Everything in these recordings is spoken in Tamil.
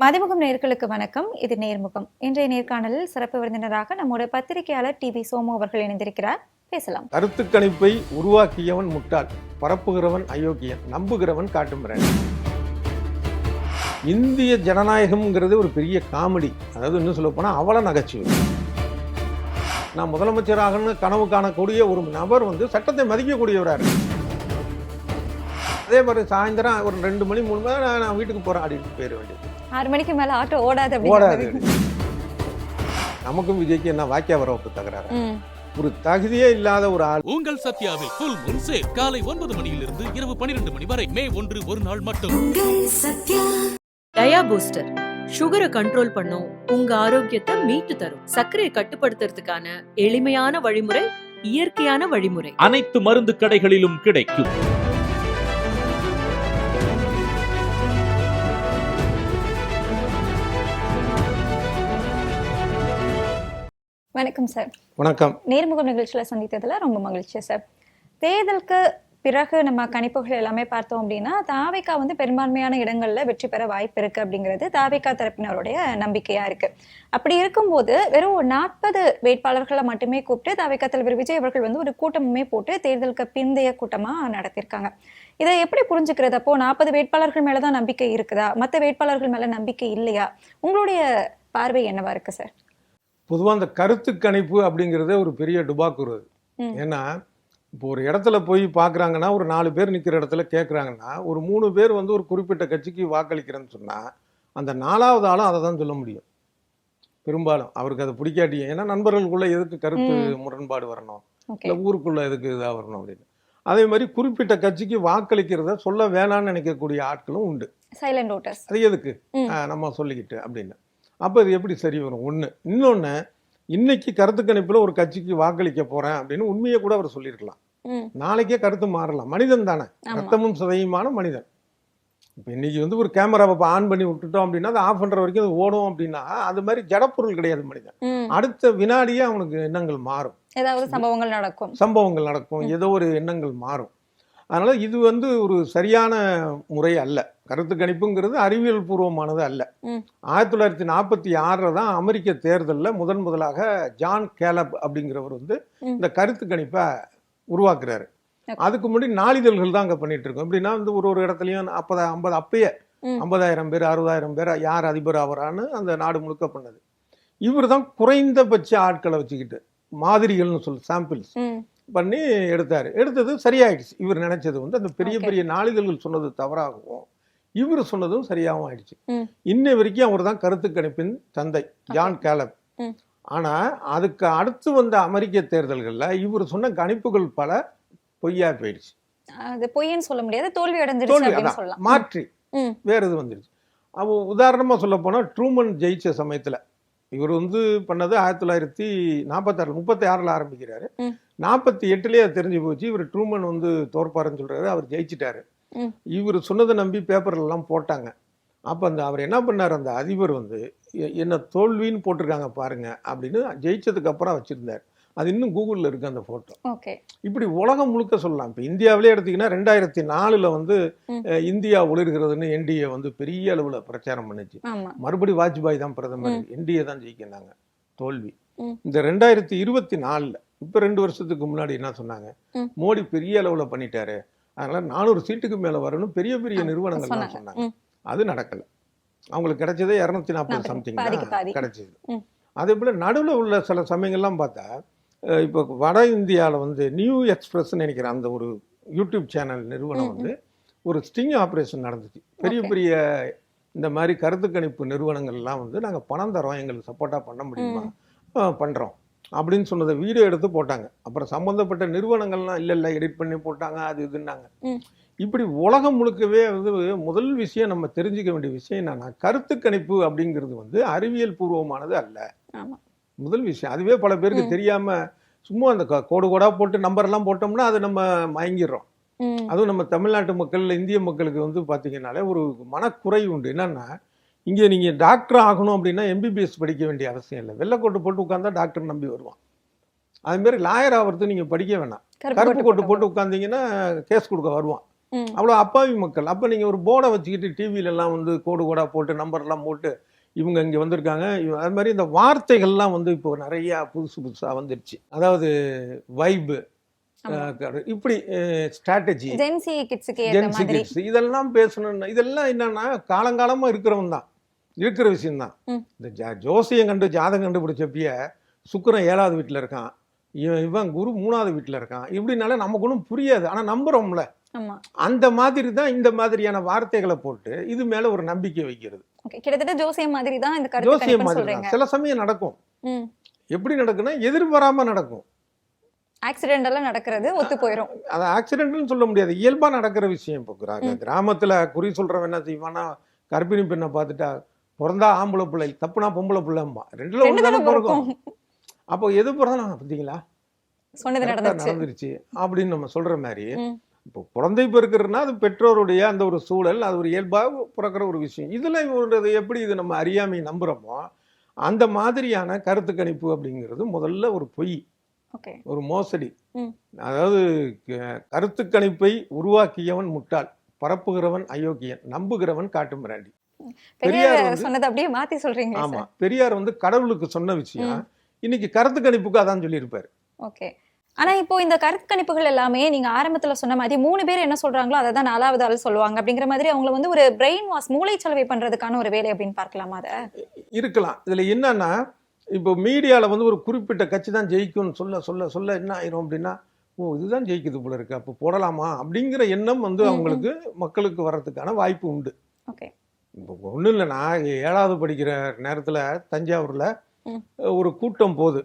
மதிமுகம் நேயர்களுக்கு வணக்கம். இது நேர்முகம். இன்றைய நேர்காணலில் சிறப்பு விருந்தினராக நம்முடைய பத்திரிகையாளர் டிவி சோமு அவர்கள் இணைந்திருக்கிறார். பேசலாம். கருத்து கணிப்பை உருவாக்கியவன் முட்டாள், பரப்புகிறவன் அயோக்கியன், நம்புகிறவன் காட்டுமிரான். இந்திய ஜனநாயகம்ங்கிறது ஒரு பெரிய காமெடி. அதாவது இன்னும் சொல்ல போனால் அவல நகைச்சுவை. நான் முதலமைச்சராகனு கனவு காணக்கூடிய ஒரு நபர் சட்டத்தை மதிக்கக்கூடியவராக இருக்கு. அதே மாதிரி சாயந்தரம் ஒரு 2 மணி 3 மணி நான் வீட்டுக்கு போறேன் அப்படின்னு போயிட வேண்டியது. 6 மணிக்கு மேல ஆட்டோ ஓடாது. நமக்கும் விஜய்க்கு என்ன வாக்கிய வரவுக்கு தகராறு? ஒரு தகுதியே இல்லாத ஒரு ஆள். உங்கள் சத்யாவில் ஃபுல் மூன் சேல் காலை 9 மணியிலிருந்து இரவு 12 மணி வரை. மே 1 ஒரு நாள் மட்டும். டயா பூஸ்டர் சுகரை கண்ட்ரோல் பண்ணும், உங்க ஆரோக்கியத்தை மீட்டு தரும். சர்க்கரையை கட்டுப்படுத்துறதுக்கான எளிமையான வழிமுறை, இயற்கையான வழிமுறை. அனைத்து மருந்து கடைகளிலும் கிடைக்கும். வணக்கம் சார். வணக்கம். நேர்முகம் நிகழ்ச்சியில சந்தித்ததுல ரொம்ப மகிழ்ச்சி சார். தேர்தலுக்கு பிறகு நம்ம கணிப்புகள் எல்லாமே பார்த்தோம் அப்படின்னா தாவேகா பெரும்பான்மையான இடங்கள்ல வெற்றி பெற வாய்ப்பு இருக்கு அப்படிங்கிறது தாவேகா தரப்பினருடைய நம்பிக்கையா இருக்கு. அப்படி இருக்கும்போது வெறும் 40 வேட்பாளர்களை மட்டுமே கூப்பிட்டு தாவேகா தலைவர் விஜய் அவர்கள் ஒரு கூட்டமுமே போட்டு தேர்தலுக்கு பிந்தைய கூட்டமா நடத்திருக்காங்க. இதை எப்படி புரிஞ்சுக்கிறது? அப்போ 40 வேட்பாளர்கள் மேலதான் நம்பிக்கை இருக்குதா, மற்ற வேட்பாளர்கள் மேல நம்பிக்கை இல்லையா? உங்களுடைய பார்வை என்னவா இருக்கு சார்? பொதுவாக அந்த கருத்து கணிப்பு அப்படிங்கிறதே ஒரு பெரிய டுபாக்குறது. ஏன்னா இப்போ ஒரு இடத்துல போய் பார்க்குறாங்கன்னா, ஒரு 4 பேர் நிற்கிற இடத்துல கேட்குறாங்கன்னா, ஒரு 3 பேர் ஒரு குறிப்பிட்ட கட்சிக்கு வாக்களிக்கிறேன்னு சொன்னால் அந்த 4வது ஆளும் அதை தான் சொல்ல முடியும். பெரும்பாலும் அவருக்கு அதை பிடிக்காட்டியும், ஏன்னா நண்பர்களுக்குள்ளே எதுக்கு கருத்து முரண்பாடு வரணும், இல்லை ஊருக்குள்ளே எதுக்கு இதாக வரணும் அப்படின்னு. அதே மாதிரி குறிப்பிட்ட கட்சிக்கு வாக்களிக்கிறத சொல்ல வேணான்னு நினைக்கக்கூடிய ஆட்களும் உண்டு. Silent voters. அது எதுக்கு நம்ம சொல்லிக்கிட்டு அப்படின்னு. அப்போ இது எப்படி சரி வரும்? ஒன்று. இன்னொன்று, இன்னைக்கு கருத்து கணிப்பில் ஒரு கட்சிக்கு வாக்களிக்க போகிறேன் அப்படின்னு உண்மையை கூட அவர் சொல்லியிருக்கலாம். நாளைக்கே கருத்து மாறலாம். மனிதன் தானே, ரத்தமும் சதையுமான மனிதன். இப்போ இன்னைக்கு ஒரு கேமராவை ஆன் பண்ணி விட்டுட்டோம் அப்படின்னா அதை ஆஃப் பண்ணுற வரைக்கும் அது ஓடும் அப்படின்னா, அது மாதிரி ஜடப்பொருள் கிடையாது மனிதன். அடுத்த வினாடியே அவனுக்கு எண்ணங்கள் மாறும், ஏதாவது சம்பவங்கள் நடக்கும், ஏதோ ஒரு எண்ணங்கள் மாறும். அதனால் இது ஒரு சரியான முறை அல்ல. கருத்து கணிப்புங்கிறது அறிவியல் பூர்வமானது அல்ல. 1946 தான் அமெரிக்க தேர்தலில் முதலாக ஜான் கேலப் அப்படிங்கிறவர் இந்த கருத்து கணிப்பை உருவாக்குறாரு. அதுக்கு முன்னாடி நாளிதழ்கள் தான் அங்கே பண்ணிட்டு இருக்கோம். எப்படின்னா ஒரு இடத்துலையும் 50 அப்பயே 50,000 பேர் 60,000 பேர் யார் அதிபர் ஆகிறான்னு அந்த நாடு முழுக்க பண்ணது. இவர் தான் குறைந்தபட்ச ஆட்களை வச்சுக்கிட்டு மாதிரிகள்னு சொல்லி சாம்பிள்ஸ் பண்ணி எடுத்தது சரியாயிடுச்சு. இவர் நினைச்சது அந்த பெரிய பெரிய நாளிதழ்கள் சொன்னது தவறாகவும் இவர் சொன்னதும் சரியாகவும் ஆயிடுச்சு. இன்னை வரைக்கும் அவர் தான் கருத்து கணிப்பின் தந்தை, ஜான் கேலப். ஆனா அதுக்கு அடுத்து வந்த அமெரிக்க தேர்தல்கள்ல இவர் சொன்ன கணிப்புகள் பல பொய்யா போயிடுச்சு. பொய்ன்னு சொல்ல முடியாது, தோல்வி அடைஞ்சிருச்சு, மாற்றி வேற இது வந்துடுச்சு. அப்போ உதாரணமா சொல்ல போனா ட்ரூமன் ஜெயிச்ச சமயத்துல இவர் பண்ணது 1946 36 ஆரம்பிக்கிறாரு. 48லயே அது தெரிஞ்சு போச்சு. இவர் ட்ரூமன் தோற்பாருன்னு சொல்றாரு. அவர் ஜெயிச்சிட்டாரு. இவர் சொன்னதை நம்பி பேப்பர்ல எல்லாம் போட்டாங்க. அப்ப அவர் என்ன பண்ணார், அந்த அதிபர் என்ன தோல்வின்னு போட்டிருக்காங்க பாருங்க அப்படின்னு ஜெயிச்சதுக்கு அப்புறம் வச்சிருந்தார். அது இன்னும் கூகுள்ல இருக்கு அந்த போட்டோ. இப்படி உலகம் முழுக்க சொல்லலாம். இப்ப இந்தியாவிலே எடுத்தீங்கன்னா 2004ல இந்தியா ஒளிர்கிறதுன்னு என்டிஏ பெரிய அளவுல பிரச்சாரம் பண்ணுச்சு. மறுபடி வாஜ்பாய் தான் பிரதமர், என்டிஏ தான் ஜெயிக்கிறாங்க, தோல்வி. இந்த 2024ல இப்ப 2 வருஷத்துக்கு முன்னாடி என்ன சொன்னாங்க, மோடி பெரிய அளவுல பண்ணிட்டாரு, அதனால 400 சீட்டுக்கு மேல வரணும் பெரிய பெரிய நிறுவனங்கள்லாம் சொன்னாங்க. அது நடக்கல. அவங்களுக்கு கிடைச்சதே 240 சம்திங் கிடைச்சது. அதே போல நடுவில் உள்ள சில சமயங்கள்லாம் பார்த்தா, இப்போ வட இந்தியாவில் நியூ எக்ஸ்பிரஸ் நினைக்கிறேன், அந்த ஒரு யூடியூப் சேனல் நிறுவனம் ஒரு ஸ்டிங் ஆப்ரேஷன் நடந்துச்சு. பெரிய பெரிய இந்த மாதிரி கருத்து கணிப்பு நிறுவனங்கள்லாம் நாங்கள் பணம் தரோம், எங்களுக்கு சப்போர்ட்டாக பண்ண முடியுமா, பண்ணுறோம் அப்படின்னு சொன்னதை வீடியோ எடுத்து போட்டாங்க. அப்புறம் சம்பந்தப்பட்ட நிறுவனங்கள்லாம் இல்லை எடிட் பண்ணி போட்டாங்க, அது இதுன்னாங்க. இப்படி உலகம் முழுக்கவே முதல் விஷயம் நம்ம தெரிஞ்சுக்க வேண்டிய விஷயம் என்னன்னா, கருத்து கணிப்பு அப்படிங்கிறது அறிவியல் பூர்வமானது அல்ல. முதல் விஷயம் அதுவே பல பேருக்கு தெரியாம சும்மா அந்த கோடு கோடா போட்டு நம்பர் எல்லாம் போட்டோம்னா அது நம்ம மயங்கிடுறோம். அதுவும் நம்ம தமிழ்நாட்டு மக்கள், இந்திய மக்களுக்கு பாத்தீங்கன்னாலே ஒரு மனக்குறை உண்டு. என்னன்னா, இங்கே நீங்கள் டாக்டர் ஆகணும் அப்படின்னா எம்பிபிஎஸ் படிக்க வேண்டிய அவசியம் இல்லை. வெள்ளைக்கோட்டு போட்டு உட்காந்தா டாக்டர் நம்பி வருவான். அதுமாரி லாயர் ஆகிறது நீங்கள் படிக்க வேணாம். கருப்பு கோட்டு போட்டு உட்காந்தீங்கன்னா கேஸ் கொடுக்க வருவான். அவ்வளோ அப்பாவி மக்கள். அப்போ நீங்கள் ஒரு போர்டை வச்சுக்கிட்டு டிவிலெல்லாம் வந்து கோடு கோடாக போட்டு நம்பர்லாம் போட்டு இவங்க இங்கே வந்திருக்காங்க, அது மாதிரி இந்த வார்த்தைகள்லாம் வந்து இப்போ நிறையா புதுசாக வந்துருச்சு. அதாவது வைபு, இப்படி ஸ்ட்ராட்டஜி, ஜென்சி கிட்ஸ் இதெல்லாம் பேசணும்னா இதெல்லாம் என்னன்னா காலங்காலமாக இருக்கிற விஷயம்தான். இந்த ஜோசியம் கண்டு ஜாதகம் கண்டுபிடிச்சப்பய சுக்கிரன் 7வது வீட்டில் இருக்கான், இவன் குரு 3வது வீட்டில் இருக்கான், இப்படினால நமக்கு ஒன்றும் புரியாது, ஆனால் நம்புறோம்ல. அந்த மாதிரி தான் இந்த மாதிரியான வார்த்தைகளை போட்டு இது மேல ஒரு நம்பிக்கை வைக்கிறது. கிட்டத்தட்ட ஜோசியம் மாதிரி தான் இந்த ஜோசியம் மாதிரி தான் சில சமயம் நடக்கும். எப்படி நடக்குன்னா எதிர்பாராம நடக்கும். ஆக்சிடென்டலா நடக்கிறது ஒத்து போயிடும். அது ஆக்சிடென்ட்னு சொல்ல முடியாது, இயல்பா நடக்கிற விஷயம். இப்போ கிராமத்துல குறி சொல்றவன் என்ன செய்வானா, கர்ப்பிணி பெண்ணை பார்த்துட்டா பிறந்தா ஆம்பளை பிள்ளை, தப்புனா பொம்பளை பிள்ளைம்மா, ரெண்டுல ஒன்று தானே பிறக்கும். அப்போ எது பிறந்தா பார்த்தீங்களா சொன்னது நடந்துருச்சு அப்படின்னு நம்ம சொல்ற மாதிரி. இப்போ குழந்தை பிறக்கிறதுனா அது பெற்றோருடைய அந்த ஒரு சூழல், அது ஒரு இயல்பாக பிறக்கிற ஒரு விஷயம். இதுல எப்படி இது நம்ம அறியாமை நம்புறோமோ அந்த மாதிரியான கருத்து கணிப்பு அப்படிங்கிறது முதல்ல ஒரு பொய், ஒரு மோசடி. அதாவது கருத்து கணிப்பை உருவாக்கியவன் முட்டாள், பரப்புகிறவன் அயோக்கியன், நம்புகிறவன் காட்டு மிராண்டி. பெரியார் சொன்னது அப்படியே மாத்தி சொல்றீங்க. ஆமா, பெரியார் வந்து கடவுளுக்கு சொன்ன விஷயம் இன்னைக்கு கருத்து கணிப்புக்கு அதான் சொல்லியிருப்பாரு. ஓகே. ஆனா இப்போ இந்த கருத்து கணிப்புகள் எல்லாமே நீங்க ஆரம்பத்துல சொன்ன மாதிரி 3 பேர் என்ன சொல்றாங்களோ அதை தான் 4வது ஆள் சொல்லுவாங்க அப்படிங்கிற மாதிரி அவங்களை வந்து ஒரு பிரெயின் வாஷ், மூளைச்சலவை பண்றதுக்கான ஒரு வேலை அப்படின்னு பார்க்கலாமா? அதை இருக்கலாம். இதுல என்னன்னா, இப்போ மீடியால வந்து ஒரு குறிப்பிட்ட கட்சி தான் ஜெயிக்கும்னு சொல்ல சொல்ல சொல்ல என்ன ஆயிரும் அப்படின்னா, ஓ இதுதான் ஜெயிக்குது போல இருக்கு, அப்போ போடலாமா அப்படிங்கிற எண்ணம் வந்து அவங்களுக்கு மக்களுக்கு வர்றதுக்கான வாய்ப்பு உண்டு. இப்போ ஒன்றும் இல்லை, நான் 7வது படிக்கிற நேரத்துல தஞ்சாவூர்ல ஒரு கூட்டம் போகுது.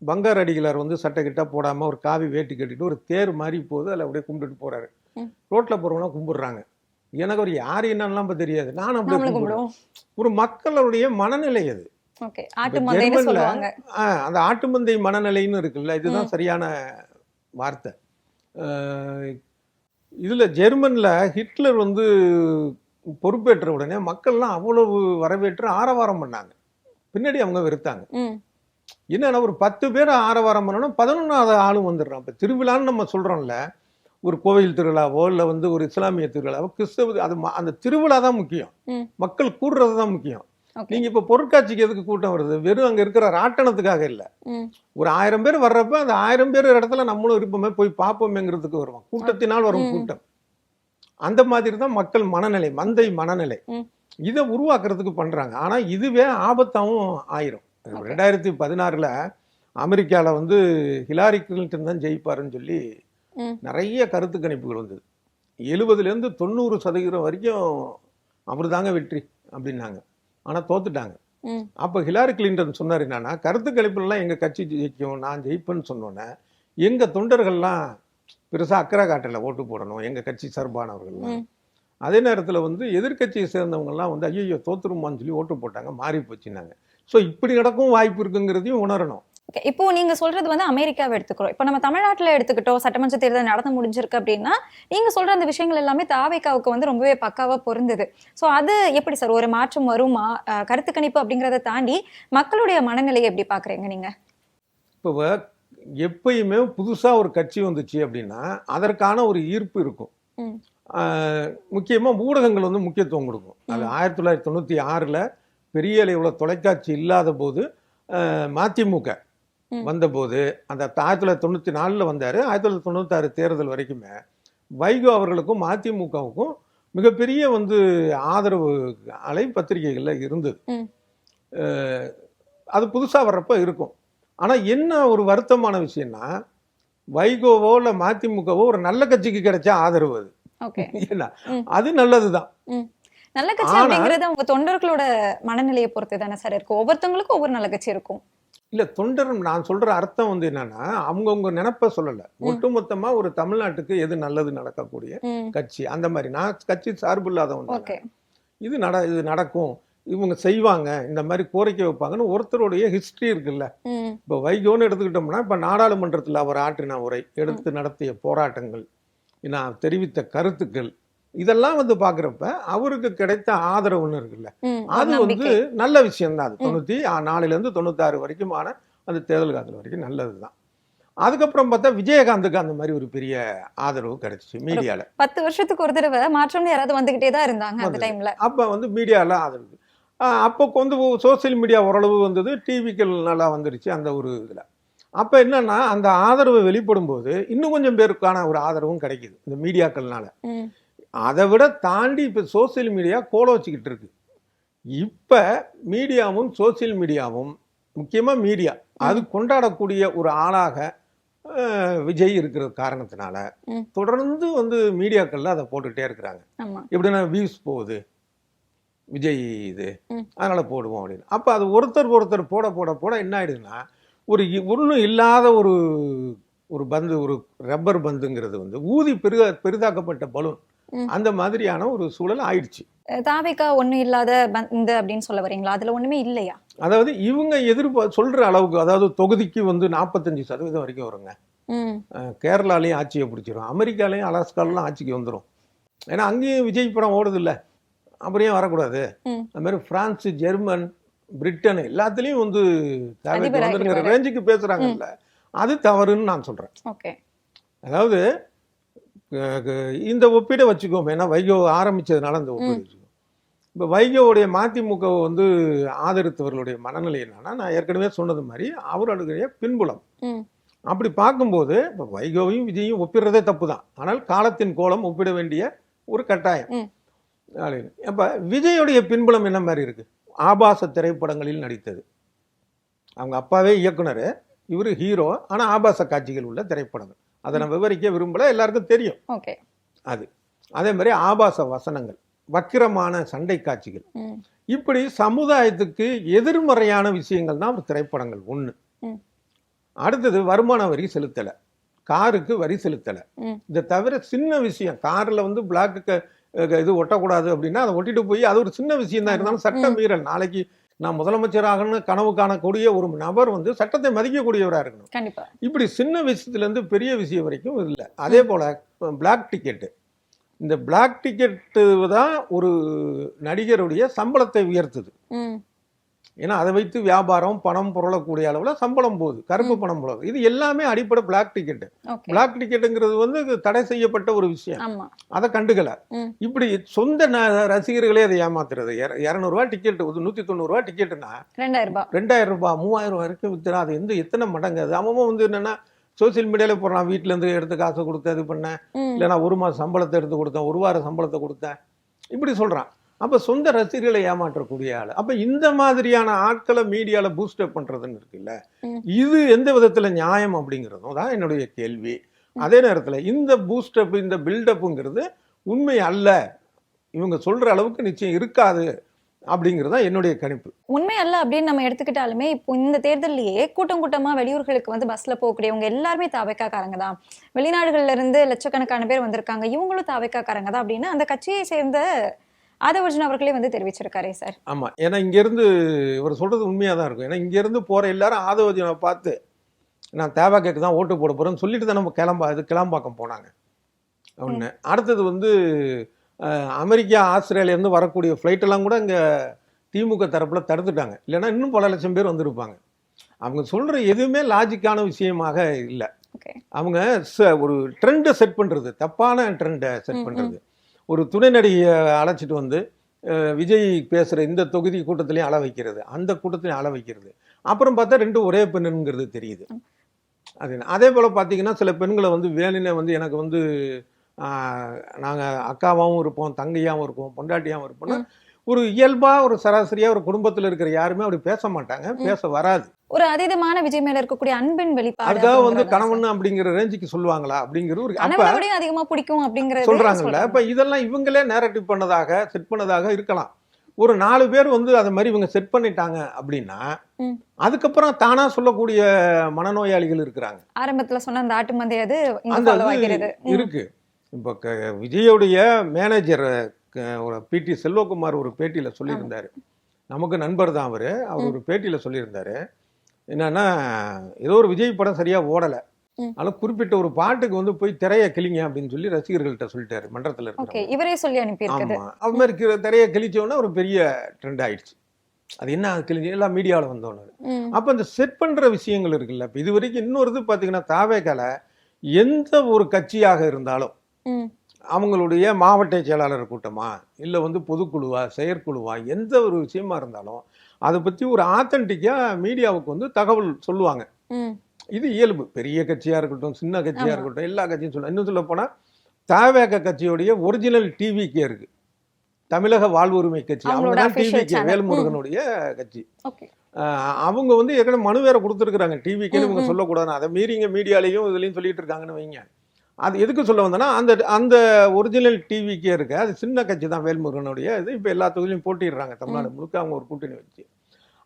பங்கார் அடிகளார் வந்து சட்டை கிட்ட போடாம ஒரு காவி வேட்டி கட்டிட்டு ஒரு தேர் மாதிரி போகுது, அதில் அப்படியே கும்பிட்டுட்டு போறாரு. ரோட்ல போறவங்க கும்பிடுறாங்க. எனக்கு ஒரு யார் என்னன்னா தெரியாது, நானும் அப்படியே கும்பிடுறேன். ஒரு மக்களுடைய மனநிலை அது. அந்த ஆட்டு மந்தை மனநிலைன்னு இருக்குல்ல, இதுதான் சரியான வார்த்தை. இதுல ஜெர்மன்ல ஹிட்லர் வந்து பொறுப்பேற்ற உடனே மக்கள்லாம் அவ்வளவு வரவேற்று ஆரவாரம் பண்ணாங்க. பின்னாடி அவங்க வெறுத்தாங்க. என்னன்னா ஒரு 10 பேர் ஆரவாரம் பண்ணணும், 11வது ஆளும் வந்துடுறான். இப்போ திருவிழான்னு நம்ம சொல்றோம்ல, ஒரு கோவில் திருவிழாவோ இல்லை வந்து ஒரு இஸ்லாமிய திருவிழாவோ கிறிஸ்தவ, அது அந்த திருவிழா தான் முக்கியம், மக்கள் கூடுறது தான் முக்கியம். நீங்க இப்ப பொருட்காட்சிக்கு எதுக்கு கூட்டம் வருது? வெறும் அங்க இருக்கிற ராட்டணத்துக்காக இல்ல. ஒரு 1000 பேர் வர்றப்ப அந்த 1000 பேர் இடத்துல நம்மளும் இருப்போமே, போய் பார்ப்போமேங்கிறதுக்கு வருவோம். கூட்டத்தினால் வரும் கூட்டம். அந்த மாதிரி தான் மக்கள் மனநிலை, மந்தை மனநிலை. இதை உருவாக்குறதுக்கு பண்றாங்க. ஆனா இதுவே ஆபத்தாவும் ஆயிரும். 2016ல அமெரிக்கால வந்து ஹிலாரி கிளின்டன் தான் ஜெயிப்பாருன்னு சொல்லி நிறைய கருத்து கணிப்புகள் வந்தது. 70லேருந்து 90% வரைக்கும் அவர் தாங்க வெற்றி அப்படின்னாங்க. ஆனா தோத்துட்டாங்க. அப்ப ஹிலாரி கிளின்டன் சொன்னார் என்னன்னா, கருத்து கணிப்புலாம் எங்க கட்சி ஜெயிக்கும், நான் ஜெயிப்பேன்னு சொன்னோன்னே எங்க தொண்டர்கள்லாம் பெருசா அக்கறை காட்டல ஓட்டு போடணும், எங்க கட்சி சார்பானவர்கள்லாம். அதே நேரத்துல வந்து எதிர்கட்சியை சேர்ந்தவங்க எல்லாம் வந்து ஐயோ தோத்துருமான்னு சொல்லி ஓட்டு போட்டாங்க, மாறி போச்சுனாங்க. ஸோ இப்படி நடக்கும் வாய்ப்பு இருக்குங்கிறதையும் உணரணும். இப்போ நீங்க சொல்றது வந்து அமெரிக்காவை எடுத்துக்கிறோம். இப்போ நம்ம தமிழ்நாட்டில் எடுத்துக்கிட்டோம், சட்டமன்ற தேர்தல் நடந்து முடிஞ்சிருக்கு அப்படின்னா நீங்க சொல்ற அந்த விஷயங்கள் எல்லாமே தாவேக்காவுக்கு வந்து ரொம்பவே பக்காவா பொருந்தது. ஸோ அது எப்படி சார் ஒரு மாற்றம் வருமா? கருத்து கணிப்பு அப்படிங்கிறத தாண்டி மக்களுடைய மனநிலையை எப்படி பாக்குறீங்க நீங்க? இப்போ எப்பயுமே புதுசா ஒரு கட்சி வந்துச்சு அப்படின்னா அதற்கான ஒரு ஈர்ப்பு இருக்கும். முக்கியமா ஊடகங்கள் வந்து முக்கியத்துவம் கொடுக்கும். அது 1996ல் பெரிய அளவில் தொலைக்காட்சி இல்லாத போது மதிமுக வந்தபோது, அந்த 1994ல் வந்தார், 1996 தேர்தல் வரைக்குமே வைகோ அவர்களுக்கும் மதிமுகவுக்கும் மிகப்பெரிய வந்து ஆதரவு அலை பத்திரிகைகளில் இருந்தது. அது புதுசாக வர்றப்ப இருக்கும். ஆனால் என்ன ஒரு வருத்தமான விஷயம்னா, வைகோவோ இல்லை மதிமுகவோ ஒரு நல்ல கட்சிக்கு கிடைச்சா ஆதரவு அது. அது நல்லதுதான். நல்ல கட்சி அப்படிங்கிறது அவங்க தொண்டர்களோட மனநிலையை பொறுத்து தானே சார் இருக்கு. ஒவ்வொருத்தவங்களுக்கும் ஒவ்வொரு நல்ல கட்சி இருக்கும். இல்ல, தொண்டர் நான் சொல்ற அர்த்தம் வந்து என்னன்னா, அவங்கவுங்க நினைப்ப சொல்லல, ஒட்டுமொத்தமா ஒரு தமிழ்நாட்டுக்கு எது நல்லது நடக்கக்கூடிய கட்சி, அந்த மாதிரி. நான் கட்சி சார்பு இல்லாதவங்க, இது நடக்கும், இவங்க செய்வாங்க, இந்த மாதிரி கோரிக்கை வைப்பாங்கன்னு ஒருத்தருடைய ஹிஸ்டரி இருக்குல்ல. இப்ப வைகோன்னு எடுத்துக்கிட்டோம்னா, இப்ப நாடாளுமன்றத்தில் அவர் ஆற்றின உரை, எடுத்து நடத்திய போராட்டங்கள், நான் தெரிவித்த கருத்துக்கள், இதெல்லாம் வந்து பாக்குறப்ப அவருக்கு கிடைத்த ஆதரவுன்னு இருக்குல்ல, அது வந்து நல்ல விஷயம் தான். அது 94லேருந்து 96 வரைக்குமான அந்த தேர்தல் காலத்தில் வரைக்கும் நல்லதுதான். அதுக்கப்புறம் பார்த்தா விஜயகாந்துக்கு அந்த மாதிரி ஒரு பெரிய ஆதரவு கிடைச்சிச்சு மீடியால. 10 வருஷத்துக்கு ஒரு தடவை மாற்றம்னு யாராவது வந்துகிட்டே தான் இருந்தாங்க அந்த டைம்ல. அப்ப வந்து மீடியால ஆதரவு. அப்போ வந்து சோசியல் மீடியா ஓரளவு வந்தது, டிவிக்கள் நல்லா வந்துருச்சு அந்த ஒரு இதுல. அப்ப என்னன்னா அந்த ஆதரவு வெளிப்படும் போது இன்னும் கொஞ்சம் பேருக்கான ஒரு ஆதரவும் கிடைக்குது இந்த மீடியாக்கள்னால. அதை விட தாண்டி இப்ப சோசியல் மீடியா கோல வச்சுக்கிட்டு இருக்கு. இப்ப மீடியாவும் சோசியல் மீடியாவும் முக்கியமா மீடியா அது கொண்டாடக்கூடிய ஒரு ஆளாக விஜய் இருக்கிற காரணத்தினால தொடர்ந்து வந்து மீடியாக்கள்ல அதை போட்டுக்கிட்டே இருக்கிறாங்க. எப்படின்னா வியூஸ் போகுது விஜய் இது அதனால போடுவோம் அப்படின்னு. அப்ப அது ஒருத்தர் போட போட போட என்ன ஆயிடுதுன்னா ஒரு ஒன்றும் இல்லாத ஒரு ஒரு பந்து, ஒரு ரப்பர் பந்துங்கிறது வந்து ஊதி பெரிதாக்கப்பட்ட பலூன் அந்த மாதிரியான ஒரு சூழல் ஆயிடுச்சு. தாவேகா ஒண்ணு இல்லாத பந்து அப்படின்னு சொல்ல வரீங்களா? அதுல ஒண்ணுமே இல்லையா? அதாவது இவங்க சொல்ற அளவுக்கு, அதாவது தொகுதிக்கு வந்து 45% வரைக்கும் வருங்க. கேரளாலையும் ஆட்சியை பிடிச்சிரும், அமெரிக்காலையும் அலாஸ்காலாம் ஆட்சிக்கு வந்துடும். ஏன்னா அங்கேயும் விஜய் படம் ஓடுது இல்ல, அப்புறம் ஏன் வரக்கூடாது? அது மாதிரி பிரான்ஸ், ஜெர்மன், பிரிட்டன் எல்லாத்துலயும் வந்து வந்துங்கிற ரேஞ்சுக்கு பேசுறாங்கல்ல, அது தவறுன்னு நான் சொல்றேன். அதாவது இந்த ஒப்பீடை வச்சுக்கோம். ஏன்னா வைகோ ஆரம்பிச்சதுனால அந்த ஒப்பீடு வச்சுக்கோம். இப்போ வைகோவுடைய மதிமுக வந்து ஆதரித்தவர்களுடைய மனநிலை என்னன்னா, நான் ஏற்கனவே சொன்னது மாதிரி அவர்களுடைய பின்புலம். அப்படி பார்க்கும்போது இப்போ வைகோவையும் விஜயும் ஒப்பிடுறதே தப்பு தான். ஆனால் காலத்தின் கோலம் ஒப்பிட வேண்டிய ஒரு கட்டாயம். அப்ப விஜயுடைய பின்புலம் என்ன மாதிரி இருக்கு? ஆபாச திரைப்படங்களில் நடித்தது. அவங்க அப்பாவே இயக்குனர், இவரு ஹீரோ. ஆனா ஆபாச காட்சிகள் உள்ள திரைப்படங்கள், அதை நான் விவரிக்க விரும்பல, எல்லாருக்கும் தெரியும் அது. அதே மாதிரி ஆபாச வசனங்கள், வக்கிரமான சண்டை காட்சிகள், இப்படி சமுதாயத்துக்கு எதிர்மறையான விஷயங்கள் தான் திரைப்படங்கள் ஒண்ணு. அடுத்தது வருமான வரி செலுத்தல, காருக்கு வரி செலுத்தல. இதை தவிர சின்ன விஷயம், கார்ல வந்து பிளாக் இது ஒட்டக்கூடாது அப்படின்னா அதை ஒட்டிட்டு போய் அது ஒரு சின்ன விஷயம் தான் இருந்தாலும் சட்ட மீறல். நாளைக்கு நான் முதலமைச்சராகனு கனவு காணக்கூடிய ஒரு நபர் வந்து சட்டத்தை மதிக்கக்கூடியவராக இருக்கணும். இப்படி சின்ன விஷயத்துல இருந்து பெரிய விஷயம் வரைக்கும் இல்லை. அதே போல பிளாக் டிக்கெட்டு, இந்த பிளாக் டிக்கெட்டு தான் ஒரு நடிகருடைய சம்பளத்தை உயர்த்துது. ஏன்னா அதை வைத்து வியாபாரம் பணம் புரளக்கூடிய அளவுல சம்பளம் போகுது, கருப்பு பணம் போகுது. இது எல்லாமே அடிப்படை பிளாக் டிக்கெட். பிளாக் டிக்கெட்டுங்கிறது வந்து தடை செய்யப்பட்ட ஒரு விஷயம், அதை கண்டுக்கல. இப்படி சொந்த ரசிகர்களே அதை ஏமாத்துறது. 200 ரூபாய் டிக்கெட், 190 ரூபாய் டிக்கெட்டுனா 2000 ரூபாய் 3000 வரைக்கும் வித்துனா அது எத்தனை மடங்கு? அது அவன் வந்து என்னன்னா சோசியல் மீடியால போடுறான், வீட்டுல இருந்து எடுத்து காசை கொடுத்து இது பண்ணேன், இல்லைன்னா 1 மாசம் சம்பளத்தை எடுத்து கொடுத்தேன், 1 வார சம்பளத்தை கொடுத்தேன், இப்படி சொல்றான். அப்ப சொந்த ரசிகர்களை ஏமாற்றக்கூடிய ஆளு. அப்ப இந்த மாதிரியான ஆட்களை மீடியால பூஸ்டப் பண்றதுன்னு இருக்குல்ல, இது எந்த விதத்துல நியாயம் அப்படிங்கிறதும் தான் என்னுடைய கேள்வி. அதே நேரத்துல இந்த பூஸ்டப், இந்த பில்டப்புங்கிறது உண்மை அல்ல, இவங்க சொல்ற அளவுக்கு நிச்சயம் இருக்காது அப்படிங்கிறது தான் என்னுடைய கணிப்பு. உண்மை அல்ல அப்படின்னு நம்ம எடுத்துக்கிட்டாலுமே இப்போ இந்த தேர்தலையே கூட்டம் கூட்டமா வெளியூர்களுக்கு வந்து பஸ்ல போகக்கூடியவங்க எல்லாருமே தாவேக்காரங்க தான். வெளிநாடுகள்ல இருந்து லட்சக்கணக்கான பேர் வந்திருக்காங்க, இவங்களும் தாவேக்காரங்க தான் அப்படின்னு அந்த கட்சியை சேர்ந்த ஆதவர்ஜன் அவர்களே வந்து தெரிவிச்சிருக்காரே சார். ஆமா, ஏன்னா இங்க இருந்து இவர் சொல்றது உண்மையா தான் இருக்கும். ஏன்னா இங்க இருந்து போற எல்லாரும் ஆதவர்ஜனை பார்த்து நான் தேவாக்கு தான் ஓட்டு போட போறேன்னு சொல்லிட்டு தான் நம்ம கிளம்பாக்கம் போனாங்க ஒண்ணு. அடுத்தது வந்து அமெரிக்கா, ஆஸ்திரேலியா இருந்து வரக்கூடிய ஃபிளைட் எல்லாம் கூட இங்க திமுக தரப்புல தடுத்துட்டாங்க, இல்லைன்னா இன்னும் பல லட்சம் பேர் வந்திருப்பாங்க. அவங்க சொல்ற எதுவுமே லாஜிக்கான விஷயமாக இல்லை. அவங்க ஒரு ட்ரெண்டை செட் பண்றது, தப்பான ட்ரெண்டை செட் பண்றது. ஒரு துணை நடிகையை அழைச்சிட்டு வந்து விஜய் பேசுற இந்த தொகுதி கூட்டத்திலையும் அள வைக்கிறது, அந்த கூட்டத்திலையும் அள வைக்கிறது. அப்புறம் பார்த்தா 2 ஒரே பெண்ணுங்கிறது தெரியுது. அது அதே போல பார்த்தீங்கன்னா சில பெண்களை வந்து வேணுனே வந்து எனக்கு வந்து நாங்கள் அக்காவாகவும் இருப்போம், தங்கையாகவும் இருப்போம், பொண்டாட்டியாகவும் இருப்போம்னா ஒரு இயல்பா ஒரு சராசரியா ஒரு குடும்பத்தில் இருக்கிற யாருமே அப்படி பேச மாட்டாங்க, பேச வராது. ஒரு அதீதமான விஜய் மேல இருக்கக்கூடிய அன்பின் வெளிப்பாடு. அதுக்காக வந்து கணவன் அப்படிங்கிற ரேஞ்சுக்கு சொல்லுவாங்களா அப்படிங்கிறது ஒரு அதிகமா பிடிக்கும் அப்படிங்கறது சொல்றாங்கல்ல. அப்ப இதெல்லாம் இவங்களே நேரட்டிவ் பண்ணதாக, செட் பண்ணதாக இருக்கலாம். ஒரு 4 பேர் வந்து அது மாதிரி இவங்க செட் பண்ணிட்டாங்க அப்படின்னா அதுக்கப்புறம் தானா சொல்லக்கூடிய மனநோயாளிகள் இருக்கிறாங்க. ஆரம்பத்துல சொன்ன அந்த ஆட்டு மந்தை அது இருக்கு. இப்போ விஜயோடைய மேனேஜர் பிடி செல்வகுமார் ஒரு பேட்டியில சொல்லியிருந்தாரு, நமக்கு நண்பர் தான் அவர் ஒரு பேட்டியில சொல்லியிருந்தாரு என்னன்னா, ஏதோ ஒரு விஜய் படம் சரியா ஓடல, அதனால குறிப்பிட்ட ஒரு பாட்டுக்கு வந்து போய் திரைய கிளிங்க அப்படின்னு சொல்லி ரசிகர்கள்ட்ட சொல்லிட்டாரு, மன்றத்துல இருக்க இவரே சொல்லி அனுப்பியிருக்காரு. ஆமா, அது மாதிரி திரைய கிழிச்சோன்னா ஒரு பெரிய ட்ரெண்ட் ஆயிடுச்சு. அது என்ன கிழிஞ்சு எல்லாம் மீடியாவில் வந்தோன்னு. அப்போ இந்த செட் பண்ணுற விஷயங்கள் இருக்குல்ல. இப்போ இது வரைக்கும் இன்னொரு இது பார்த்தீங்கன்னா தாவேக்கால எந்த ஒரு கட்சியாக இருந்தாலும் அவங்களுடைய மாவட்ட செயலாளர் கூட்டமா இல்லை வந்து பொதுக்குழுவா செயற்குழுவா எந்த ஒரு விஷயமா இருந்தாலும் அதை பற்றி ஒரு ஆத்தன்டிக்காக மீடியாவுக்கு வந்து தகவல் சொல்லுவாங்க. இது இயல்பு. பெரிய கட்சியாக இருக்கட்டும் சின்ன கட்சியாக இருக்கட்டும் எல்லா கட்சியும் சொல்லுவாங்க. இன்னும் சொல்ல போனால் தாவேக கட்சியுடைய ஒரிஜினல் டிவிக்கே இருக்கு, தமிழக வாழ்வுரிமை கட்சி. அவங்க தான் டிவிக்கே, வேல்முருகனுடைய கட்சி. அவங்க வந்து ஏற்கனவே மனு வேற கொடுத்துருக்குறாங்க டிவிக்கேன்னு இவங்க சொல்லக்கூடாதுன்னு. அதை மீறிங்க மீடியாலையும் இதுலையும் சொல்லிட்டு இருக்காங்கன்னு வைங்க. அது எதுக்கு சொல்ல வந்தேன்னா அந்த அந்த ஒரிஜினல் டிவிக்கே இருக்கு, அது சின்ன கட்சி தான் வேல்முருகனுடைய இது. இப்போ எல்லா தொகுதியிலையும் போட்டிடுறாங்க தமிழ்நாடு முழுக்க அவங்க ஒரு கூட்டணி வச்சு.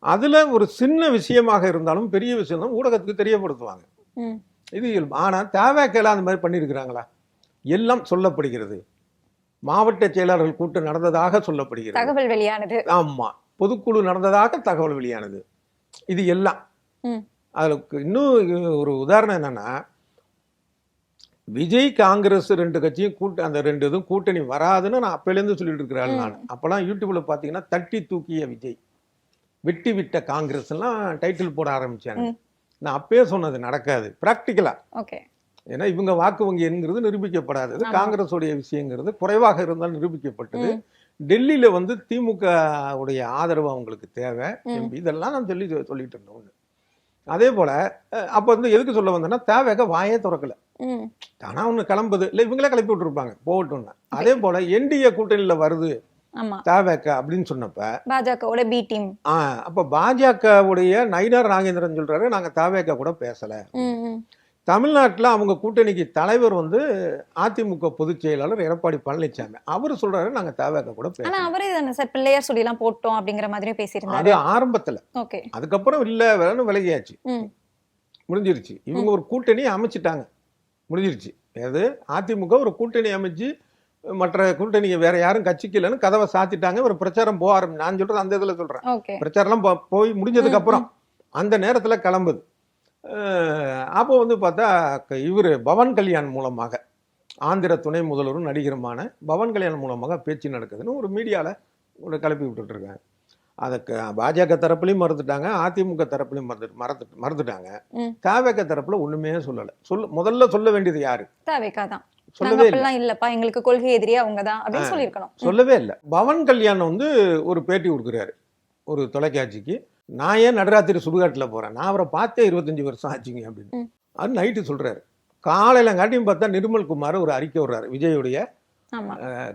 அதுல ஒரு சின்ன விஷயமாக இருந்தாலும் பெரிய விஷயம் தான் ஊடகத்துக்கு தெரியப்படுத்துவாங்க. இது இயல்பு. ஆனா தேவைக்கெல்லாம் அந்த மாதிரி பண்ணியிருக்கிறாங்களா? எல்லாம் சொல்லப்படுகிறது. மாவட்ட செயலாளர்கள் கூட்டம் நடந்ததாக சொல்லப்படுகிறது, தகவல் வெளியானது. ஆமா, பொதுக்குழு நடந்ததாக தகவல் வெளியானது. இது எல்லாம் அதுல இன்னும் ஒரு உதாரணம் என்னன்னா, விஜய் காங்கிரஸ் ரெண்டு கட்சியும் அந்த ரெண்டு இதுவும் கூட்டணி வராதுன்னு நான் அப்பையிலேருந்து சொல்லிட்டு இருக்கிறேன். நான் அப்பெல்லாம் யூடியூப்ல பாத்தீங்கன்னா தட்டி தூக்கிய விஜய், வெட்டி விட்ட காங்கிரஸ் எல்லாம் டைட்டில் போட ஆரம்பிச்சாங்க. நான் அப்பயே சொன்னது நடக்காது பிராக்டிக்கலா. ஏன்னா இவங்க வாக்கு வங்கி என்கிறது நிரூபிக்கப்படாதது, காங்கிரஸ் உடைய விஷயங்கிறது குறைவாக இருந்தால் நிரூபிக்கப்பட்டது. டெல்லியில வந்து திமுக உடைய ஆதரவு அவங்களுக்கு தேவை எம்பி, இதெல்லாம் நான் சொல்லிட்டு இருந்தேன் ஒண்ணு. அதே போல அப்ப வந்து எதுக்கு சொல்ல வந்தேன்னா தேவையாக வாயே திறக்கல, தானா ஒண்ணு கிளம்புது இல்லை இவங்களே கிளப்பி விட்டுருப்பாங்க போகட்டும்னு. அதே போல என்டிஏ கூட்டணியில வருது தேவைக்க அப்படின்னு சொன்னப்ப பாஜகவோட பி டீம், அப்ப பாஜகவுடைய நயினார் நாகேந்திரன் சொல்றாரு நாங்க தேவைக்க கூட பேசல. தமிழ்நாட்டில் அவங்க கூட்டணிக்கு தலைவர் வந்து அதிமுக பொதுச் செயலாளர் எடப்பாடி பழனிசாமி, அவர் சொல்றாரு நாங்க தேவைக்க கூட பேசல. அவரே சார் பிள்ளையார் சொல்லி எல்லாம் போட்டோம் அப்படிங்கிற மாதிரி பேசியிருந்தாரு. அது ஆரம்பத்துல. அதுக்கப்புறம் இல்ல வேணும் விலகியாச்சு, முடிஞ்சிருச்சு. இவங்க ஒரு கூட்டணி அமைச்சிட்டாங்க, முடிஞ்சிருச்சு. அது அதிமுக ஒரு கூட்டணி அமைச்சு மற்ற கூட்டணிக்கு வேற யாரும் கட்சிக்கு இல்லைன்னு கதவை சாத்திட்டாங்க. ஒரு பிரச்சாரம் போக ஆரம்பி, நான் சொல்றது அந்த இதுல சொல்றேன், பிரச்சாரம் போய் முடிஞ்சதுக்கு அப்புறம் அந்த நேரத்துல கிளம்புது. அப்போ வந்து பார்த்தா இவரு பவன் கல்யாண் மூலமாக, ஆந்திர துணை முதல்வரும் நடிகருமான பவன் கல்யாண் மூலமாக பேச்சு நடக்குதுன்னு ஒரு மீடியால ஒரு கிளப்பி விட்டுட்டு இருக்காங்க. அதுக்கு பாஜக தரப்புலையும் மறுத்துட்டாங்க, அதிமுக தரப்புலையும் மறுத்துட்டாங்க. தாவேக தரப்புல ஒண்ணுமே சொல்லல. முதல்ல சொல்ல வேண்டியது யாரு? தாவேகா தான். சொல்லவே இல்லப்பா, எங்களுக்கு கொள்கை எதிரியா அவங்க தான் அப்படின்னு சொல்லியிருக்கணும். சொல்லவே இல்லை. பவன் கல்யாண் வந்து ஒரு பேட்டி கொடுக்குறாரு ஒரு தொலைக்காட்சிக்கு, நான் ஏன் நடுராத்திரி சுடுகாட்டில் போறேன், நான் அவரை பார்த்தே 25 வருஷம் ஆச்சுங்க அப்படின்னு. அது நைட்டு சொல்றாரு. காலையில காட்டியும் பார்த்தா நிர்மல் குமார் ஒரு அறிக்கை விடுறாரு விஜயுடைய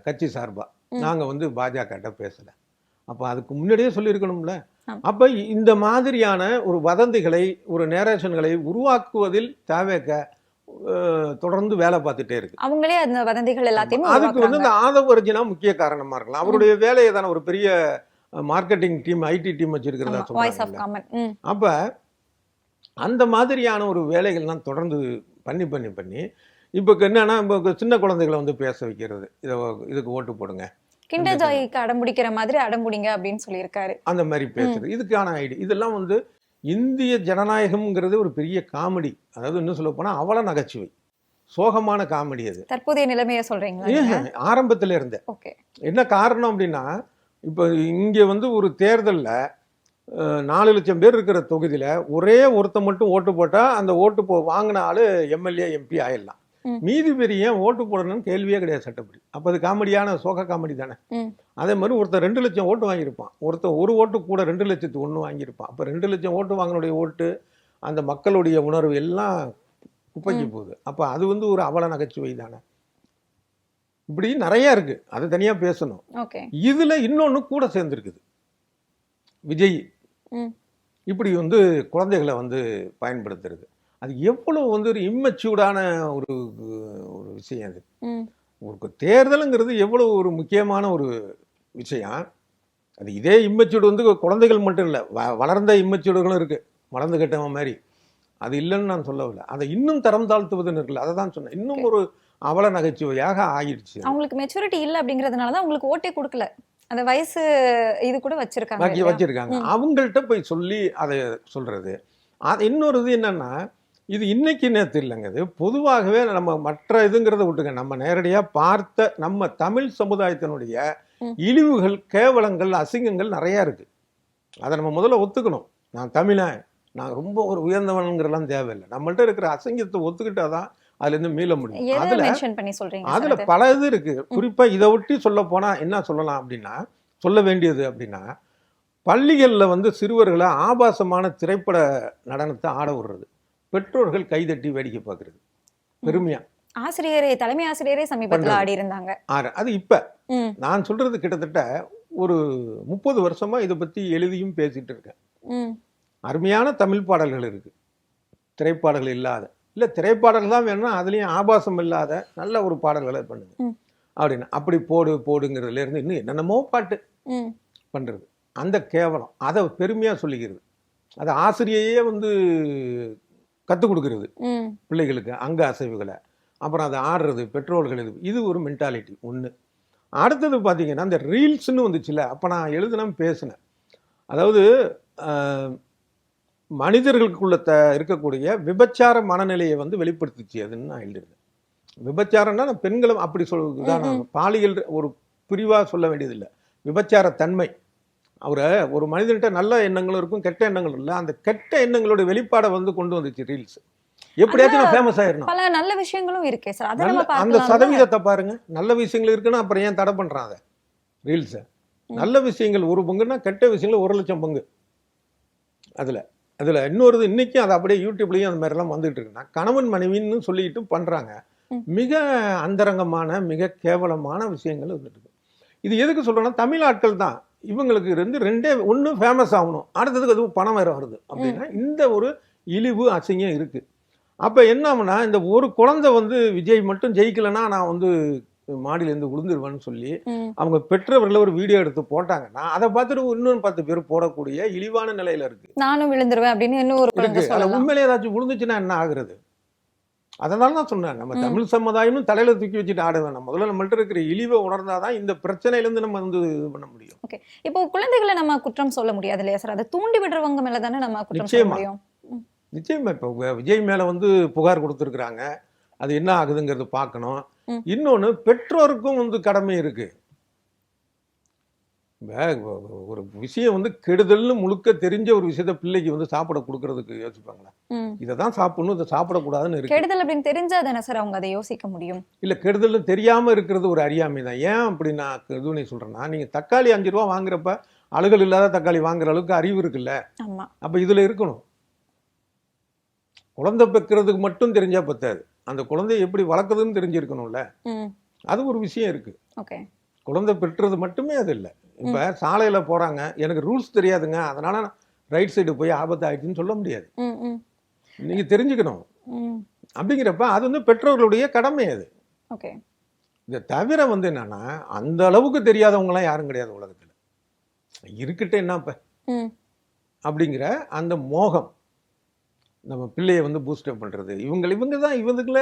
கட்சி சார்பா, நாங்க வந்து பாஜக பேசல. அப்ப அதுக்கு முன்னாடியே சொல்லியிருக்கணும்ல. அப்ப இந்த மாதிரியான ஒரு வதந்திகளை ஒரு நேரேஷன்களை உருவாக்குவதில் தேவைக்க தொடர்ந்து வேலை பார்த்துட்டே இருக்கு. அவங்களே அந்த வதந்திகள் எல்லாத்தையும் அதுக்கு வந்து இந்த ஆதவ அர்ஜுனா முக்கிய காரணமா இருக்கலாம். அவருடைய வேலையை தானே ஒரு பெரிய மார்க்கெட்டிங் டீம் ஐடி டீம் வச்சிருக்கிறதா சொல்றாங்க. அப்ப அந்த மாதிரியான ஒரு வேலைகள்லாம் தொடர்ந்து பண்ணி இப்ப என்னன்னா சின்ன குழந்தைகளை வந்து பேச வைக்கிறது, இதுக்கு ஓட்டு போடுங்க, கிண்டர் ஜாய்க்கு அடம்பிடிக்கிற மாதிரி அடம்பிடிங்க அப்படின்னு சொல்லியிருக்காரு. அந்த மாதிரி பேசுறது இதுக்கான ஐடி. இதெல்லாம் வந்து இந்திய ஜனநாயகம்ங்கிறது ஒரு பெரிய காமெடி. அதாவது இன்னும் சொல்ல போனா அவல நகைச்சுவை, சோகமான காமெடி. அது தற்போதைய நிலைமையை சொல்றீங்களா? ஆரம்பத்துல இருந்தே. என்ன காரணம் அப்படின்னா, இப்ப இங்க வந்து ஒரு தேர்தல்ல 4 லட்சம் பேர் இருக்கிற தொகுதியில ஒரே ஒருத்த மட்டும் ஓட்டு போட்டா அந்த ஓட்டு வாங்கின ஆளு எம்எல்ஏ எம்பி ஆயிடலாம். மீதி பேர் ஏன் ஓட்டு போடணும்னு கேள்வியே கிடையாது சட்டப்படி. அப்ப அது காமெடியான சோக காமெடி தானே. அதே மாதிரி ஒருத்தர் 2 லட்சம் ஓட்டு வாங்கியிருப்பான், ஒருத்தர் ஒரு ஓட்டு கூட 2 லட்சத்துக்கு 1 வாங்கியிருப்பான். அப்ப 2 லட்சம் ஓட்டு வாங்கினுடைய ஓட்டு, அந்த மக்களுடைய உணர்வு எல்லாம் குப்பைக்கு போகுது. அப்ப அது வந்து ஒரு அவல நகைச்சுவை தானே. இப்படி நிறைய இருக்கு, அது தனியா பேசணும். இதுல இன்னொன்னு கூட சேர்ந்துருக்குது, விஜய் இப்படி வந்து குழந்தைகளை வந்து பயன்படுத்துறது. அது எவ்வளவு வந்து ஒரு இம்மெச்சூர்டான ஒரு விஷயம். அது ஒரு தேர்தலுங்கிறது எவ்வளவு ஒரு முக்கியமான ஒரு விஷயம். அது இதே இம்மெச்சூர்டு வந்து குழந்தைகள் மட்டும் இல்லை, வளர்ந்த இம்மெச்சூர்டுகளும் இருக்கு, வளர்ந்து கட்டவன் மாதிரி. அது இல்லைன்னு நான் சொல்லவில்லை. அதை இன்னும் தரம் தாழ்த்துவதுன்னு இருக்குல்ல, அதை தான் சொன்னேன். இன்னும் ஒரு அவல நகைச்சுவையாக ஆயிடுச்சு. அவங்களுக்கு மெச்சூரிட்டி இல்லை அப்படிங்கிறதுனாலதான் உங்களுக்கு ஓட்டே கொடுக்கல. அந்த வயசு இது கூட வச்சிருக்காங்க. அவங்கள்ட்ட போய் சொல்லி அதை சொல்றது. அது இன்னொரு இது என்னன்னா, இது இன்னைக்கு நேற்று இல்லைங்க, இது பொதுவாகவே நம்ம மற்ற இதுங்கிறத விட்டுங்க, நம்ம நேரடியாக பார்த்த நம்ம தமிழ் சமுதாயத்தினுடைய இழிவுகள், கேவலங்கள், அசிங்கங்கள் நிறைய இருக்கு. அதை நம்ம முதல்ல ஒத்துக்கணும். நான் தமிழன், நான் ரொம்ப ஒரு உயர்ந்தவனுங்கிறலாம் தேவையில்லை. நம்மள்ட்ட இருக்கிற அசிங்கத்தை ஒத்துக்கிட்டாதான் அதுல இருந்து மீள முடியும். எதை அதுல மென்ஷன் பண்ணி சொல்றீங்க சார் அதுல அது? பல இது இருக்கு. குறிப்பா இதை ஒட்டி சொல்ல போனா என்ன சொல்லலாம் அப்படின்னா, சொல்ல வேண்டியது அப்படின்னா, பள்ளிகள்ல வந்து சிறுவர்களை ஆபாசமான திரைப்பட நடனத்தை ஆட விடுறது, பெற்றோர்கள் கைதட்டி வேடிக்கை பார்க்கறது, பெருமையா தலைமை ஆசிரியரே சமீபத்துல பண்றது. ஆடி இருந்தாங்க. அது இப்ப நான் சொல்றது கிட்டத்தட்ட ஒரு 30 வருஷமா இதை பத்தி எழுதியும் பேசிட்டு இருக்கேன். அருமையான தமிழ் பாடல்கள் இருக்கு, திரைப்பாடல்கள் இல்லாத. இல்ல திரைப்பாடல் தான் வேணும்னா அதுலயும் ஆபாசம் இல்லாத நல்ல ஒரு பாடல்களை பண்ணுங்க அப்படின்னு. அப்படி போடுங்கிறதுல இருந்து இன்னும் என்னென்னமோ பாட்டு பண்றது. அந்த கேவலம் அதை பெருமையா சொல்லிக்கிறது. அதை ஆசிரியையே வந்து கற்றுக் கொடுக்கறது பிள்ளைகளுக்கு, அங்க அசைவுகளை. அப்புறம் அதை ஆடுறது, பெற்றோர்கள். இது ஒரு மென்டாலிட்டி ஒன்று. அடுத்தது பார்த்தீங்கன்னா இந்த ரீல்ஸ்ன்னு வந்துச்சுல, அப்போ நான் எழுதுனேன் பேசினேன். அதாவது மனிதர்களுக்குள்ள இருக்கக்கூடிய விபச்சார மனநிலையை வந்து வெளிப்படுத்துச்சு அதுன்னு நான் எழுதிருக்கேன். விபச்சாரம்னா நான் பெண்களும் அப்படி சொல்லுதான், பாலியல் ஒரு பிரிவாக சொல்ல வேண்டியதில்லை. விபச்சார தன்மை. ஒரு மனிதன்கிட்ட நல்ல எண்ணங்களும் இருக்கும், கெட்ட எண்ணங்களும் இல்லை. அந்த கெட்ட எண்ணங்களோட வெளிப்பாடை வந்து கொண்டு வந்துச்சு ரீல்ஸ். எப்படியாச்சும் நான் ஃபேமஸ் ஆயிடணும். பல நல்ல விஷயங்களும் இருக்கே சார், அதை நம்ம அந்த பார்க்கலாம். சதவீதத்தை பாருங்க. நல்ல விஷயங்கள் இருக்குன்னா அப்புறம் ஏன் தடை பண்றான் அதை ரீல்ஸை? நல்ல விஷயங்கள் 1 பங்குன்னா கெட்ட விஷயங்கள் 1,00,000 பங்கு. அதுல இன்னொரு இன்னைக்கும் அது அப்படியே யூடியூப்லயும் அந்த மாதிரி எல்லாம் வந்துட்டு இருக்குன்னா, கணவன் மனைவின்னு சொல்லிட்டு பண்றாங்க. மிக அந்தரங்கமான மிக கேவலமான விஷயங்கள் வந்துட்டு இருக்கு. இது எதுக்கு சொல்றேன்னா, தமிழ் ஆட்கள் தான் இவங்களுக்கு ரெண்டே ஒன்று ஃபேமஸ் ஆகணும், அடுத்ததுக்கு அதுவும் பணம் வேற வருது அப்படின்னா இந்த ஒரு இழிவு அசிங்கம் இருக்கு. அப்ப என்ன ஆகும்னா, இந்த ஒரு குழந்தை வந்து விஜய் மட்டும் ஜெயிக்கலைன்னா நான் வந்து மாடியிலேருந்து விழுந்துருவேன்னு சொல்லி அவங்க பெற்றவர்களை ஒரு வீடியோ எடுத்து போட்டாங்கன்னா, அதை பார்த்துட்டு இன்னும் 10 பேர் போடக்கூடிய இழிவான நிலையில இருக்கு. நானும் விழுந்துருவேன் அப்படின்னு இன்னும் ஒரு குழந்தை இருக்கு. சொல்லலாம். உண்மையிலே ஏதாச்சும் விழுந்துச்சுன்னா என்ன ஆகுறது? அதனால தான் சொன்னேன், நம்ம தமிழ் சமுதாயமும் தலையில தூக்கி வச்சுட்டு ஆட வேணாம். முதல்ல நம்மள்ட்ட இருக்கிற இழிவை உணர்ந்தாதான் இந்த பிரச்சனையிலேருந்து நம்ம வந்து இது பண்ண முடியும். ஓகே, இப்போ குழந்தைகளை நம்ம குற்றம் சொல்ல முடியாது இல்லையா சார்? அதை தூண்டி விடுறவங்க மேல தானே நம்ம குற்றம் சொல்ல முடியும். நிச்சயமா. இப்போ விஜய் மேல வந்து புகார் கொடுத்துருக்குறாங்க, அது என்ன ஆகுதுங்கிறது பார்க்கணும். இன்னொன்னு, பெற்றோருக்கும் வந்து கடமை இருக்கு. ஒரு விஷயம் வந்து கெடுதல்னு முழுக்க தெரிஞ்ச ஒரு விஷயத்த பிள்ளைக்கு வந்து சாப்பிட கொடுக்கறதுக்கு யோசிப்பாங்களா? இதைதான் சாப்பிடணும், இதை சாப்பிடக்கூடாதுன்னு இருக்கு. கெடுதல் அப்படின்னு தெரிஞ்சா தானே சார் அவங்க அதை யோசிக்க முடியும். இல்ல, கெடுதல் தெரியாம இருக்கிறது ஒரு அறியாமை தான். ஏன் அப்படி நான் இதுன்னு சொல்றேன்னா, நீங்க தக்காளி 5 ரூபா வாங்குறப்ப அழுகல் இல்லாத தக்காளி வாங்குற அளவுக்கு அறிவு இருக்குல்ல. ஆமா, அப்ப இதுல இருக்கணும். குழந்தை பெக்கிறதுக்கு மட்டும் தெரிஞ்சா பத்தாது, அந்த குழந்தைய எப்படி வளர்க்குறதுன்னு தெரிஞ்சிருக்கணும்ல. அது ஒரு விஷயம் இருக்கு. ஓகே, குழந்தை பெற்றது மட்டுமே அது இல்லை. இப்ப சாலையில போறாங்க, எனக்கு ரூல்ஸ் தெரியாதுங்க, அதனால ரைட் சைடு போய் ஆபத்து ஆயிடுச்சுன்னு சொல்ல முடியாது. நீங்க தெரிஞ்சுக்கணும். அப்படிங்கிறப்ப அது வந்து பெற்றோர்களுடைய கடமை அது. ஓகே, இதை தவிர வந்து என்னன்னா, அந்த அளவுக்கு தெரியாதவங்க எல்லாம் யாரும் கிடையாது உலகத்துல. இருக்கிட்ட என்னப்ப அப்படிங்கிற அந்த மோகம் நம்ம பிள்ளைய வந்து பூஸ்டப் பண்றது. இவங்க தான் இவங்களுக்குள்ள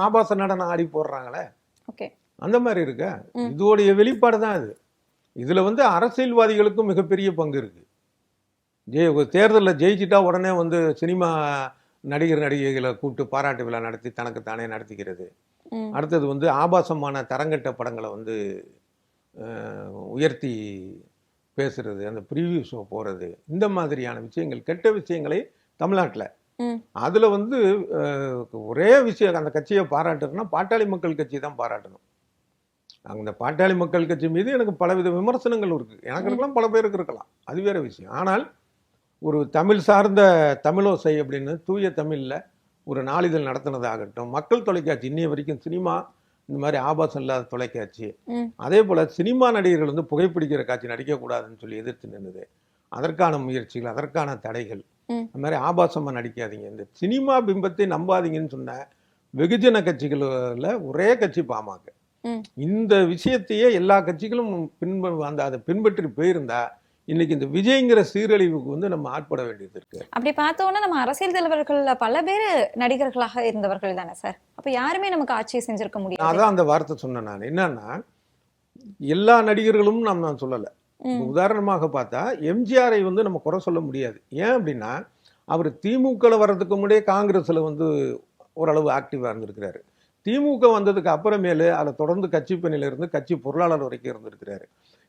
ஆபாச நடனம் ஆடி போடுறாங்களே. ஓகே, அந்த மாதிரி இருக்க இதோடைய வெளிப்பாடு தான் அது. இதுல வந்து அரசியல்வாதிகளுக்கும் மிகப்பெரிய பங்கு இருக்கு. தேர்தலில் ஜெயிச்சிட்டா உடனே வந்து சினிமா நடிகர் நடிகைகளை கூப்பிட்டு பாராட்டு விழா நடத்தி தனக்கு தானே நடத்திக்கிறது. அடுத்தது வந்து ஆபாசமான தரங்கட்ட படங்களை வந்து உயர்த்தி பேசுறது, அந்த ப்ரீவியூ ஷோ போறது, இந்த மாதிரியான விஷயங்கள், கெட்ட விஷயங்களை தமிழ்நாட்டில். அதுல வந்து ஒரே விஷயம், அந்த கட்சியை பாராட்டுறதுன்னா பாட்டாளி மக்கள் கட்சி தான் பாராட்டணும். அந்த பாட்டாளி மக்கள் கட்சி மீது எனக்கு பலவித விமர்சனங்கள் இருக்கு. எனக்கு இருக்கலாம், பல பேருக்கு இருக்கலாம், அது வேற விஷயம். ஆனால் ஒரு தமிழ் சார்ந்த தமிழோசை அப்படின்னு தூய தமிழில் ஒரு நாளிதழ் நடத்தினதாகட்டும், மக்கள் தொலைக்காட்சி இன்னைய வரைக்கும் சினிமா இந்த மாதிரி ஆபாசம் இல்லாத தொலைக்காட்சி, அதே போல் சினிமா நடிகர்கள் வந்து புகைப்பிடிக்கிற காட்சி நடிக்கக்கூடாதுன்னு சொல்லி எதிர்த்து நின்றுது. அதற்கான முயற்சிகள், அதற்கான தடைகள். அந்த மாதிரி ஆபாசமாக நடிக்காதீங்க, இந்த சினிமா பிம்பத்தை நம்பாதீங்கன்னு சொன்ன வெகுஜன கட்சிகளில் ஒரே கட்சி பாமக. இந்த விஷயத்தையே எல்லா கட்சிகளும் அதை பின்பற்றி போயிருந்தா இன்னைக்கு இந்த விஜய்ங்கிற சீரழிவுக்கு வந்து நம்ம ஆட்பட வேண்டியது இருக்கு. அப்படி பார்த்தோம்னா நம்ம அரசியல் தலைவர்கள்ல பல பேர் நடிகர்களாக இருந்தவர்கள் தானே சார். அப்ப யாருமே நமக்கு ஆட்சியை செஞ்சிருக்க முடியாது. அதான் அந்த வார்த்தை சொன்னேன் நான். என்னன்னா, எல்லா நடிகர்களும் நான் சொல்லலை. உதாரணமாக பார்த்தா எம்ஜிஆரை வந்து நம்ம குறை சொல்ல முடியாது. ஏன் அப்படின்னா, அவர் திமுகவில் வர்றதுக்கு முன்னாடியே காங்கிரஸ்ல வந்து ஓரளவு ஆக்டிவா இருந்திருக்கிறாரு. திமுக வந்ததுக்கு அப்புறமேலு அதில் தொடர்ந்து கட்சி பணியில இருந்து கட்சி பொருளாளர் வரைக்கும் இருந்திருக்கிறாரு.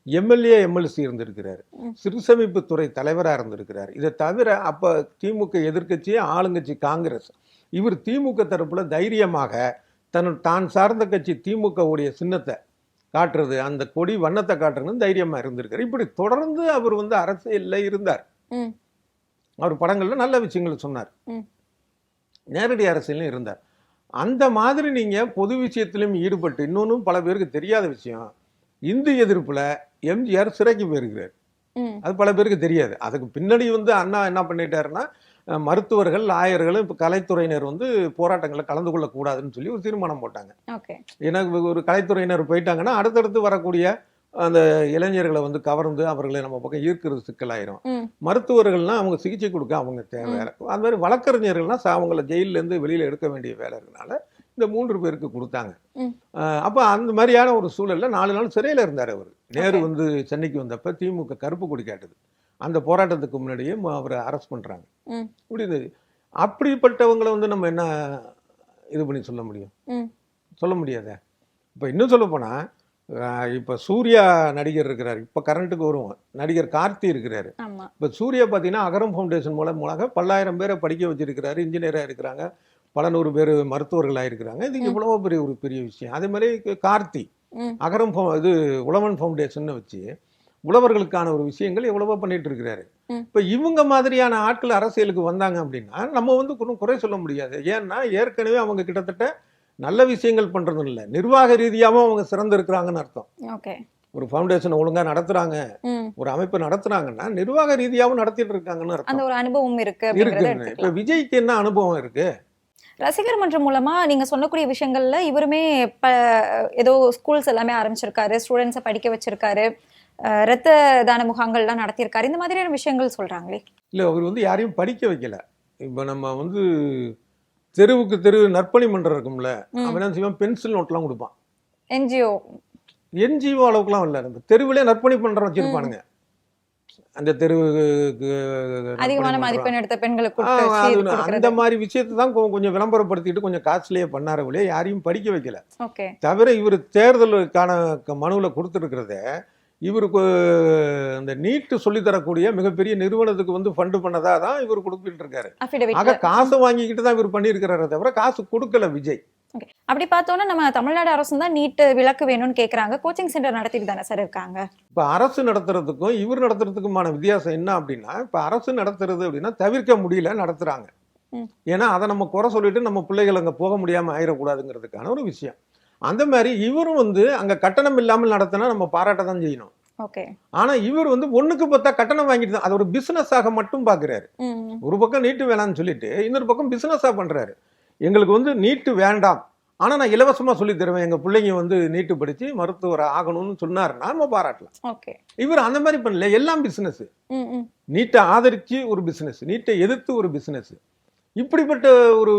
எம்எல்ஏ எம்எல்சி இருந்திருக்கிறாரு, சிறுசேமிப்பு துறை தலைவராக இருந்திருக்கிறார். இதை தவிர அப்போ திமுக எதிர்க்கட்சியே ஆளுங்கட்சி காங்கிரஸ். இவர் திமுக தரப்புல தைரியமாக தான் சார்ந்த கட்சி திமுகவுடைய சின்னத்தை காட்டுறது, அந்த கொடி வண்ணத்தை காட்டுறதுன்னு தைரியமா இருந்திருக்காரு. இப்படி தொடர்ந்து அவர் அரசியல்ல இருந்தார். அவர் படங்கள்ல நல்ல விஷயங்கள் சொன்னார், நேரடி அரசியலும் இருந்தார். அந்த மாதிரி நீங்க பொது விஷயத்திலும் ஈடுபட்டு, இன்னொன்னும் பல பேருக்கு தெரியாத விஷயம், இந்து எதிர்ப்புல எம்ஜிஆர் சிறைக்கு போயிருக்கிறார். அது பல பேருக்கு தெரியாது. அதுக்கு பின்னாடி அண்ணா என்ன பண்ணிட்டாருன்னா, மருத்துவர்கள், லாயர்கள், இப்போ கலைத்துறையினர் போராட்டங்களில் கலந்து கொள்ளக்கூடாதுன்னு சொல்லி ஒரு தீர்மானம் போட்டாங்க. ஏன்னா ஒரு கலைத்துறையினர் போயிட்டாங்கன்னா அடுத்தடுத்து வரக்கூடிய அந்த இளைஞர்களை கவர்ந்து அவர்களை நம்ம பக்கம் ஈர்க்கிறது சிக்கலாயிரும். மருத்துவர்கள்னா அவங்க சிகிச்சை கொடுக்க அவங்க தேவை. அது மாதிரி வழக்கறிஞர்கள்னா அவங்கள ஜெயிலேருந்து வெளியில் எடுக்க வேண்டிய வேலை இருக்கனால இந்த 3 பேருக்கு கொடுத்தாங்க. அப்போ அந்த மாதிரியான ஒரு சூழலில் 4 நாள் சிறையில் இருந்தார் அவர். நேரு சென்னைக்கு வந்தப்ப திமுக கருப்பு கொடி காட்டுது. அந்த போராட்டத்துக்கு முன்னாடியே அவரை அரெஸ்ட் பண்ணுறாங்க. இப்படி அப்படிப்பட்டவங்களை நம்ம என்ன இது பண்ணி சொல்ல முடியும்? சொல்ல முடியாத. இப்போ இன்னும் சொல்ல போனால், இப்போ சூர்யா நடிகர் இருக்கிறார், இப்போ கரண்ட்டுக்கு வருவோம், நடிகர் கார்த்தி இருக்கிறாரு. இப்போ சூர்யா பார்த்தீங்கன்னா அகரம் ஃபவுண்டேஷன் மூலமாக பல்லாயிரம் பேரை படிக்க வச்சிருக்கிறாரு, இன்ஜினியராக இருக்கிறாங்க, பல 100 பேர் மருத்துவர்களாக இருக்கிறாங்க. இது இவ்வளவோ பெரிய விஷயம். அதே மாதிரி கார்த்தி அகரம் உழவன் ஃபவுண்டேஷன் வச்சு உழவர்களுக்கான ஒரு விஷயங்கள் எவ்வளவோ பண்ணிட்டு இருக்கிறாரு. இப்போ இவங்க மாதிரியான ஆட்கள் அரசியலுக்கு வந்தாங்க அப்படின்னா நம்ம குறை சொல்ல முடியாது. ஏன்னா ஏற்கனவே அவங்க கிட்டத்தட்ட நல்ல விஷயங்கள் பண்றதும் இல்லை, நிர்வாக ரீதியாகவும் அவங்க சிறந்து இருக்கிறாங்கன்னு அர்த்தம். ஒரு ஃபவுண்டேஷன் ஒழுங்கா நடத்துறாங்க, ஒரு அமைப்பு நடத்துறாங்கன்னா நிர்வாக ரீதியாகவும் நடத்திட்டு இருக்காங்கன்னு அர்த்தம். அந்த ஒரு அனுபவம் இருக்கு. இப்ப விஜய்க்கு என்ன அனுபவம் இருக்கு? ரசிகர் மன்றம் மூலமா நீங்க சொல்லக்கூடிய விஷயங்கள்ல இவருமே ஏதோ ஸ்கூல்ஸ் எல்லாமே ஆரம்பிச்சிருக்காரு, ஸ்டூடெண்ட்ஸை படிக்க வச்சிருக்காரு, ரத்த தான முகாங்கள்லாம் நடத்தியிருக்காரு, இந்த மாதிரியான விஷயங்கள் சொல்றாங்களே. இல்ல, அவர் யாரையும் படிக்க வைக்கல. இப்ப நம்ம தெருவுக்கு தெரு நற்பணி மன்றம் இருக்கும்ல, அவன் என்ன செய்வான், பென்சில் நோட்லாம் கொடுப்பான். என்ஜிஓ அளவுக்குலாம் இல்ல, நம்ம தெருவிலே நற்பணி மன்றம் வச்சிருப்பானுங்க. அந்த தெருவுக்கு அதிகமான மதிப்பெண் எடுத்த பெண்களுக்கு அந்த மாதிரி விஷயத்தை தான் கொஞ்சம் விளம்பரப்படுத்திட்டு கொஞ்சம் காசுலயே பண்ணாரவளே, யாரையும் படிக்க வைக்கல. தவிர இவர் தேர்தலுக்கான மனுவில் கொடுத்துருக்கிறத இவருக்கு அந்த நீட்டு சொல்லி தரக்கூடிய மிகப்பெரிய நிறுவனத்துக்கு ஃபண்டு பண்ணதா தான் இவர் கொடுத்துட்டு இருக்காரு. ஆக காசு வாங்கிக்கிட்டு தான் இவர் பண்ணியிருக்கிறாரு, தவிர காசு கொடுக்கல விஜய். அப்படி பார்த்தோம்னா நம்ம தமிழ்நாடு அரசு தான் நீட் விலக்கு வேணும்னு கேட்கறாங்க. கோச்சிங் சென்டர் நடத்திட்டு தானே சார் இருக்காங்க. இப்ப அரசு நடத்துறதுக்கும் இவர் நடத்துறதுக்குமான வித்தியாசம் என்ன அப்படின்னா, இப்ப அரசு நடத்துறது அப்படின்னா தவிர்க்க முடியல, நடத்துறாங்க. ஏன்னா அதை நம்ம குறை சொல்லிட்டு நம்ம பிள்ளைகள் அங்க போக முடியாம ஆயிடக்கூடாதுங்கிறதுக்கான ஒரு விஷயம். அந்த மாதிரி இவரும் அங்க கட்டணம் இல்லாமல் நடத்தினா நம்ம பாராட்ட தான் செய்யணும். ஆனா இவர் ஒண்ணுக்கு பார்த்தா கட்டணம் வாங்கிட்டு தான் அதை ஒரு பிசினஸ் ஆக மட்டும் பாக்குறாரு. ஒரு பக்கம் நீட்டு வேணாம்னு சொல்லிட்டு இன்னொரு பக்கம் பிசினஸா பண்றாரு. எங்களுக்கு நீட்டு வேண்டாம், ஆனா நான் இலவசமா சொல்லி தருவேன், எங்க பிள்ளைங்க நீட்டு படிச்சு மருத்துவர் ஆகணும்னு சொன்னாருன்னா நம்ம பாராட்டலாம். இவர் அந்த மாதிரி பண்ணல, எல்லாம் பிசினஸ். நீட்டை ஆதரிச்சு ஒரு பிசினஸ், நீட்டை எதிர்த்து ஒரு பிசினஸ். இப்படிப்பட்ட ஒரு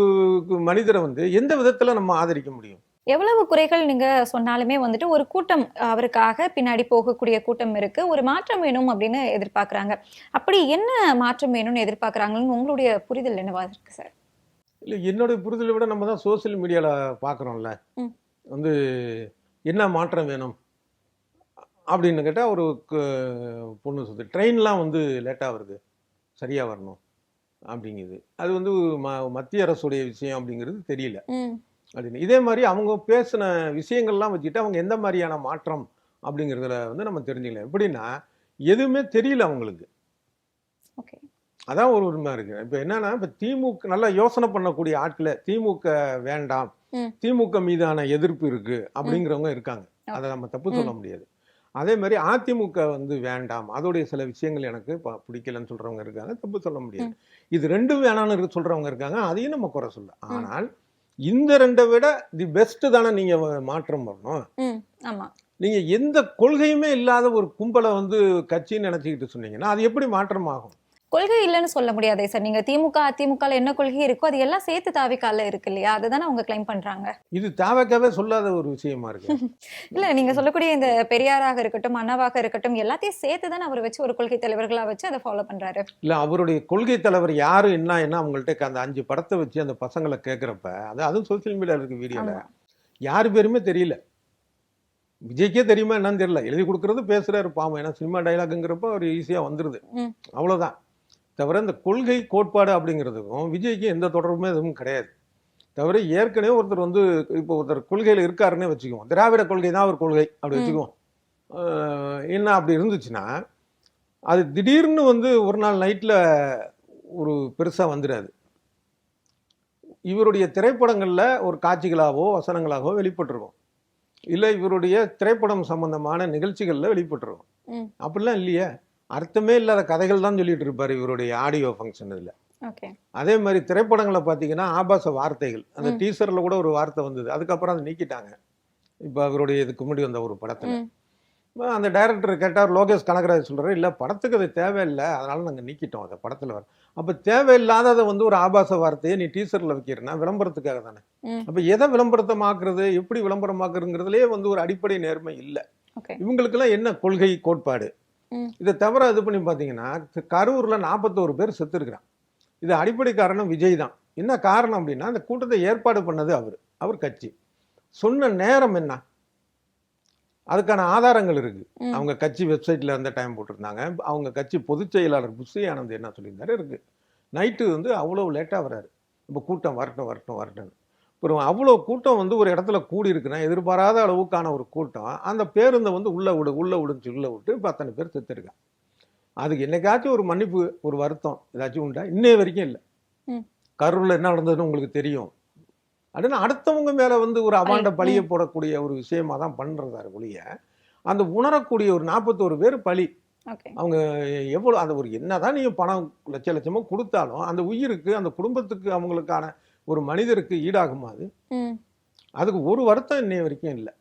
மனிதரை எந்த விதத்துல நம்ம ஆதரிக்க முடியும்? எவ்வளவு குறைகள் நீங்க சொன்னாலுமே ஒரு கூட்டம் அவருக்காக பின்னாடி போகக்கூடிய கூட்டம் இருக்கு. ஒரு மாற்றம் வேணும் அப்படின்னு எதிர்பார்க்கறாங்க. அப்படி என்ன மாற்றம் வேணும்னு எதிர்பார்க்கறாங்கன்னு உங்களுடைய புரிதல் என்னவா இருக்கு சார்? இல்லை, என்னுடைய புரிதலை விட நம்ம தான் சோசியல் மீடியாவில் பார்க்குறோம்ல, என்ன மாற்றம் வேணும் அப்படின்னு கேட்டால் ஒரு பொண்ணு சொல்லுது, ட்ரெயின்லாம் லேட்டாக வருது, சரியாக வரணும் அப்படிங்குது. அது மத்திய அரசுடைய விஷயம் அப்படிங்கிறது தெரியல அப்படின்னு. இதே மாதிரி அவங்க பேசின விஷயங்கள்லாம் வச்சுட்டு அவங்க எந்த மாதிரியான மாற்றம் அப்படிங்கிறதுல நம்ம தெரிஞ்சுக்கலாம். எப்படின்னா எதுவுமே தெரியல அவங்களுக்கு. அதான் ஒரு உண்மை இருக்கு. இப்ப என்னன்னா, இப்ப திமுக நல்லா யோசனை பண்ணக்கூடிய ஆட்களை திமுக வேண்டாம், திமுக மீதான எதிர்ப்பு இருக்கு அப்படிங்கிறவங்க இருக்காங்க, அதை நம்ம தப்பு சொல்ல முடியாது. அதே மாதிரி அதிமுக வேண்டாம், அதோடைய சில விஷயங்கள் எனக்கு பிடிக்கலன்னு சொல்றவங்க இருக்காங்க, தப்பு சொல்ல முடியாது. இது ரெண்டும் வேணாம்னு சொல்றவங்க இருக்காங்க, அதையும் நம்ம குறை சொல்ல. ஆனால் இந்த ரெண்டை விட தி பெஸ்ட் தானே நீங்க மாற்றம் வரணும். நீங்க எந்த கொள்கையுமே இல்லாத ஒரு கும்பலை கட்சின்னு நினைச்சுக்கிட்டு சொன்னீங்கன்னா அது எப்படி மாற்றம் ஆகும்? கொள்கை இல்லைன்னு சொல்ல முடியாதே சார். நீங்க திமுக அதிமுக என்ன கொள்கை இருக்கோ அது எல்லாம் சேர்த்து தாவேக்கால இருக்கு இல்லையா, அதுதானே அவங்க கிளைம் பண்றாங்க. இது தாவேக்காவே சொல்லாத ஒரு விஷயமா இருக்கு. இல்ல, நீங்க சொல்லக்கூடிய இந்த பெரியாராக இருக்கட்டும், அண்ணாவாக இருக்கட்டும், எல்லாத்தையும் சேர்த்து தானே அவர் வச்சு ஒரு கொள்கை தலைவர்களா வச்சு அதை ஃபாலோ பண்றாரு. இல்ல, அவருடைய கொள்கை தலைவர் யாரு என்ன அவங்கள்ட்ட அந்த 5 படத்தை வச்சு அந்த பசங்களை கேட்கிறப்ப அதுவும் சோசியல் மீடியால இருக்கு, வீடியோல யாரு பேருமே தெரியல. விஜய்க்கே தெரியுமா என்னன்னு தெரியல, எழுதி கொடுக்கறது பேசுறாரு பாவம். ஏன்னா சினிமா டைலாக்குங்கிறப்ப அவர் ஈஸியாக வந்துடுது, அவ்வளோதான். தவிர இந்த கொள்கை கோட்பாடு அப்படிங்கிறதுக்கும் விஜய்க்கு எந்த தொடர்புமே எதுவும் கிடையாது. தவிர ஏற்கனவே ஒருத்தர் வந்து இப்போ ஒருத்தர் கொள்கையில் இருக்காருன்னே வச்சுக்குவோம், திராவிட கொள்கை தான் ஒரு கொள்கை அப்படி வச்சுக்குவோம். என்ன அப்படி இருந்துச்சுன்னா அது திடீர்னு வந்து ஒரு நாள் நைட்டில் ஒரு பெருசாக வந்துடாது. இவருடைய திரைப்படங்களில் ஒரு காட்சிகளாகவோ வசனங்களாகவோ வெளிப்பட்டிருக்கும், இல்லை இவருடைய திரைப்படம் சம்பந்தமான நிகழ்ச்சிகளில் வெளிப்பட்டிருக்கும். அப்படிலாம் இல்லையே, அர்த்தமே இல்லாத கதைகள் தான் சொல்லிட்டு இருப்பார் இவருடைய ஆடியோ ஃபங்க்ஷன் இதில். அதே மாதிரி திரைப்படங்களை பார்த்தீங்கன்னா ஆபாச வார்த்தைகள், அந்த டீசரில் கூட ஒரு வார்த்தை வந்தது, அதுக்கப்புறம் அதை நீக்கிட்டாங்க. இப்போ அவருடைய இதுக்கு முன்னாடி வந்த ஒரு படத்தில் அந்த டைரக்டர் கேட்டார், லோகேஷ் கனகராஜ் சொல்கிறார், இல்லை படத்துக்கு அது தேவையில்லை, அதனால நாங்கள் நீக்கிட்டோம் அதை படத்தில் வர. அப்போ தேவையில்லாததை வந்து ஒரு ஆபாச வார்த்தையை நீ டீசரில் வைக்கிறேன்னா விளம்பரத்துக்காக தானே. அப்போ எதை விளம்பரத்தமாக்குறது, எப்படி விளம்பரமாக்குறதுங்கிறதுலே வந்து ஒரு அடிப்படை நேர்மை இல்லை. இவங்களுக்கெல்லாம் என்ன கொள்கை கோட்பாடு? இதை தவிர இது பண்ணி பார்த்தீங்கன்னா கரூரில் 41 பேர் செத்துருக்கிறான். இது அடிப்படை காரணம் விஜய் தான். என்ன காரணம் அப்படின்னா அந்த கூட்டத்தை ஏற்பாடு பண்ணது அவர் கட்சி. சொன்ன நேரம் என்ன, அதுக்கான ஆதாரங்கள் இருக்கு. அவங்க கட்சி வெப்சைட்ல அந்த டைம் போட்டிருந்தாங்க. அவங்க கட்சி பொதுச் செயலாளர் புஷி ஆனந்த் என்ன சொல்லியிருந்தாரு இருக்கு, நைட்டு வந்து அவ்வளோ லேட்டாக வர்றாரு, இப்போ கூட்டம் வரட்டும். அப்புறம் அவ்வளோ கூட்டம் வந்து ஒரு இடத்துல கூடி இருக்குன்னா எதிர்பாராத அளவுக்கான ஒரு கூட்டம், அந்த பேருந்தை வந்து உள்ள விட்டு இப்போ அத்தனை பேர் செத்துருக்கான். அதுக்கு என்னைக்காச்சும் ஒரு மன்னிப்பு, ஒரு வருத்தம் ஏதாச்சும் உண்டா? இன்னைய வரைக்கும் இல்லை. கரூரில் என்ன நடந்ததுன்னு உங்களுக்கு தெரியும். அப்படின்னா அடுத்தவங்க மேலே வந்து ஒரு அவாண்ட பழியை போடக்கூடிய ஒரு விஷயமா தான் பண்ணுறதாரு ஒழிய, அந்த உணரக்கூடிய ஒரு 41 பேர் பழி. அவங்க எவ்வளோ அந்த ஒரு என்னதான் நீங்கள் பணம் லட்சமாக கொடுத்தாலும் அந்த உயிருக்கு, அந்த குடும்பத்துக்கு, அவங்களுக்கான ஒரு மனிதருக்கு ஈடாகுமா அது? அதுக்கு ஒரு வருத்தம் இன்னைய வரைக்கும் இல்லை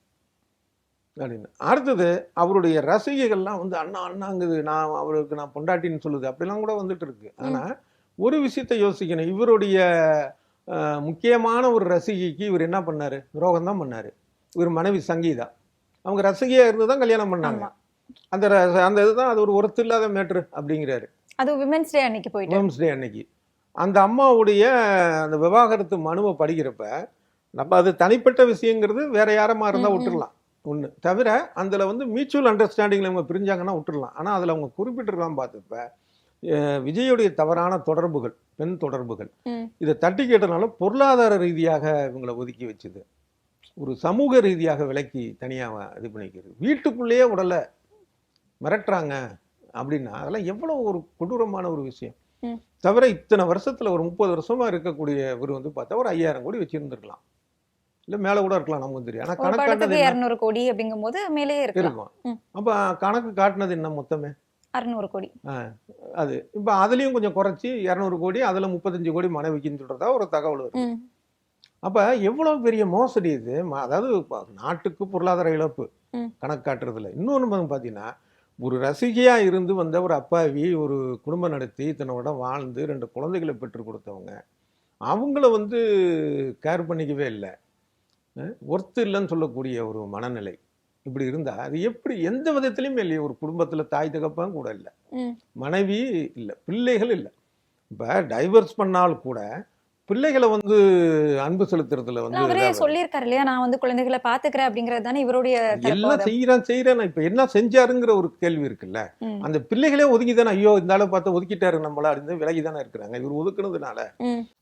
அப்படின்னு. அடுத்தது அவருடைய ரசிகைகள்லாம் வந்து அண்ணாங்குது, அவருக்கு நான் பொண்டாட்டின்னு சொல்லுது, அப்படிலாம் கூட வந்துட்டு இருக்கு. ஆனால் ஒரு விஷயத்தை யோசிக்கணும், இவருடைய முக்கியமான ஒரு ரசிகைக்கு இவர் என்ன பண்ணாரு? துரோகம் தான் பண்ணாரு. இவர் மனைவி சங்கீதா, அவங்க ரசிகையா இருந்து தான் கல்யாணம் பண்ணாங்க. அந்த இதுதான் அது ஒரு ஒருத்தர் இல்லாத மேட்ரு அப்படிங்கிறாரு. அது விமென்ஸ் டே அன்னைக்கு போயிட்டு, விமென்ஸ் டே அன்னைக்கு அந்த அம்மாவுடைய அந்த விவாகரத்து மனுவை படிக்கிறப்ப நம்ம அது தனிப்பட்ட விஷயங்கிறது வேற யாரமா இருந்தால் விட்டுடலாம் ஒன்று. தவிர அதில் வந்து மியூச்சுவல் அண்டர்ஸ்டாண்டிங்கில் அவங்க பிரிஞ்சாங்கன்னா விட்டுடலாம். ஆனால் அதில் அவங்க குறிப்பிட்டிருக்கலாம் பார்த்தப்ப விஜயுடைய தவறான தொடர்புகள், பெண் தொடர்புகள், இதை தட்டி கேட்டனால பொருளாதார ரீதியாக இவங்களை ஒதுக்கி வச்சுது, ஒரு சமூக ரீதியாக விலக்கி தனியாக இது பண்ணிக்கிறது, வீட்டுக்குள்ளேயே உடலை மிரட்டுறாங்க அப்படின்னா அதெல்லாம் எவ்வளோ ஒரு கொடூரமான ஒரு விஷயம். தவிர இத்தனை வருஷத்துல ஒரு 30 வருஷமா இருக்கக்கூடிய இவர் வந்து பார்த்தா ஒரு 5000 கோடி வச்சிருந்துருக்கலாம், இல்லை மேலே கூட இருக்கலாம், நமக்கு தெரியும். ஆனால் கணக்கு 200 கோடி அப்படிங்கும் போது மேலே இருக்கும். அப்போ கணக்கு காட்டினது என்ன மொத்தமே 600 கோடி. அது இப்போ அதுலேயும் கொஞ்சம் குறைச்சி 200 கோடி, அதில் 35 கோடி மனைவிக்குன்னு சொல்றதா ஒரு தகவல் வருது. அப்போ எவ்வளோ பெரிய மோசடி இது. அதாவது நாட்டுக்கு பொருளாதார இழப்பு கணக்கு காட்டுறதுல. இன்னொன்று பார்த்தீங்கன்னா ஒரு ரசிகையாக இருந்து வந்த ஒரு அப்பாவி, ஒரு குடும்பம் நடத்தி இத்தனோட வாழ்ந்து 2 குழந்தைகளை பெற்றுக் கொடுத்தவங்க, அவங்கள வந்து கேர் பண்ணிக்கவே இல்லை, ஒர்த்து இல்லைன்னு சொல்லக்கூடிய ஒரு மனநிலை. இப்படி இருந்தா அது எப்படி? எந்த விதத்திலையுமே இல்லையே. ஒரு குடும்பத்துல தாய் தகப்பன் கூட இல்லை, மனைவி இல்லை, பிள்ளைகள் இல்லை. இப்ப டைவர்ஸ் பண்ணால் கூட பிள்ளைகளை வந்து அன்பு செலுத்துறதுல வந்து அவரே சொல்லியிருக்காரு இல்லையா, நான் வந்து குழந்தைகளை பாத்துக்கிறேன் அப்படிங்கறது தானே இவருடைய. எல்லாம் செய்யறேன் இப்ப என்ன செஞ்சாருங்கிற ஒரு கேள்வி இருக்குல்ல. அந்த பிள்ளைகளே ஒதுக்கிதானே, ஐயோ இந்த அளவு பார்த்து ஒதுக்கிட்டாரு நம்மள அப்படின்னு விலகிதானே இருக்கிறாங்க இவர் ஒதுக்குனதுனால.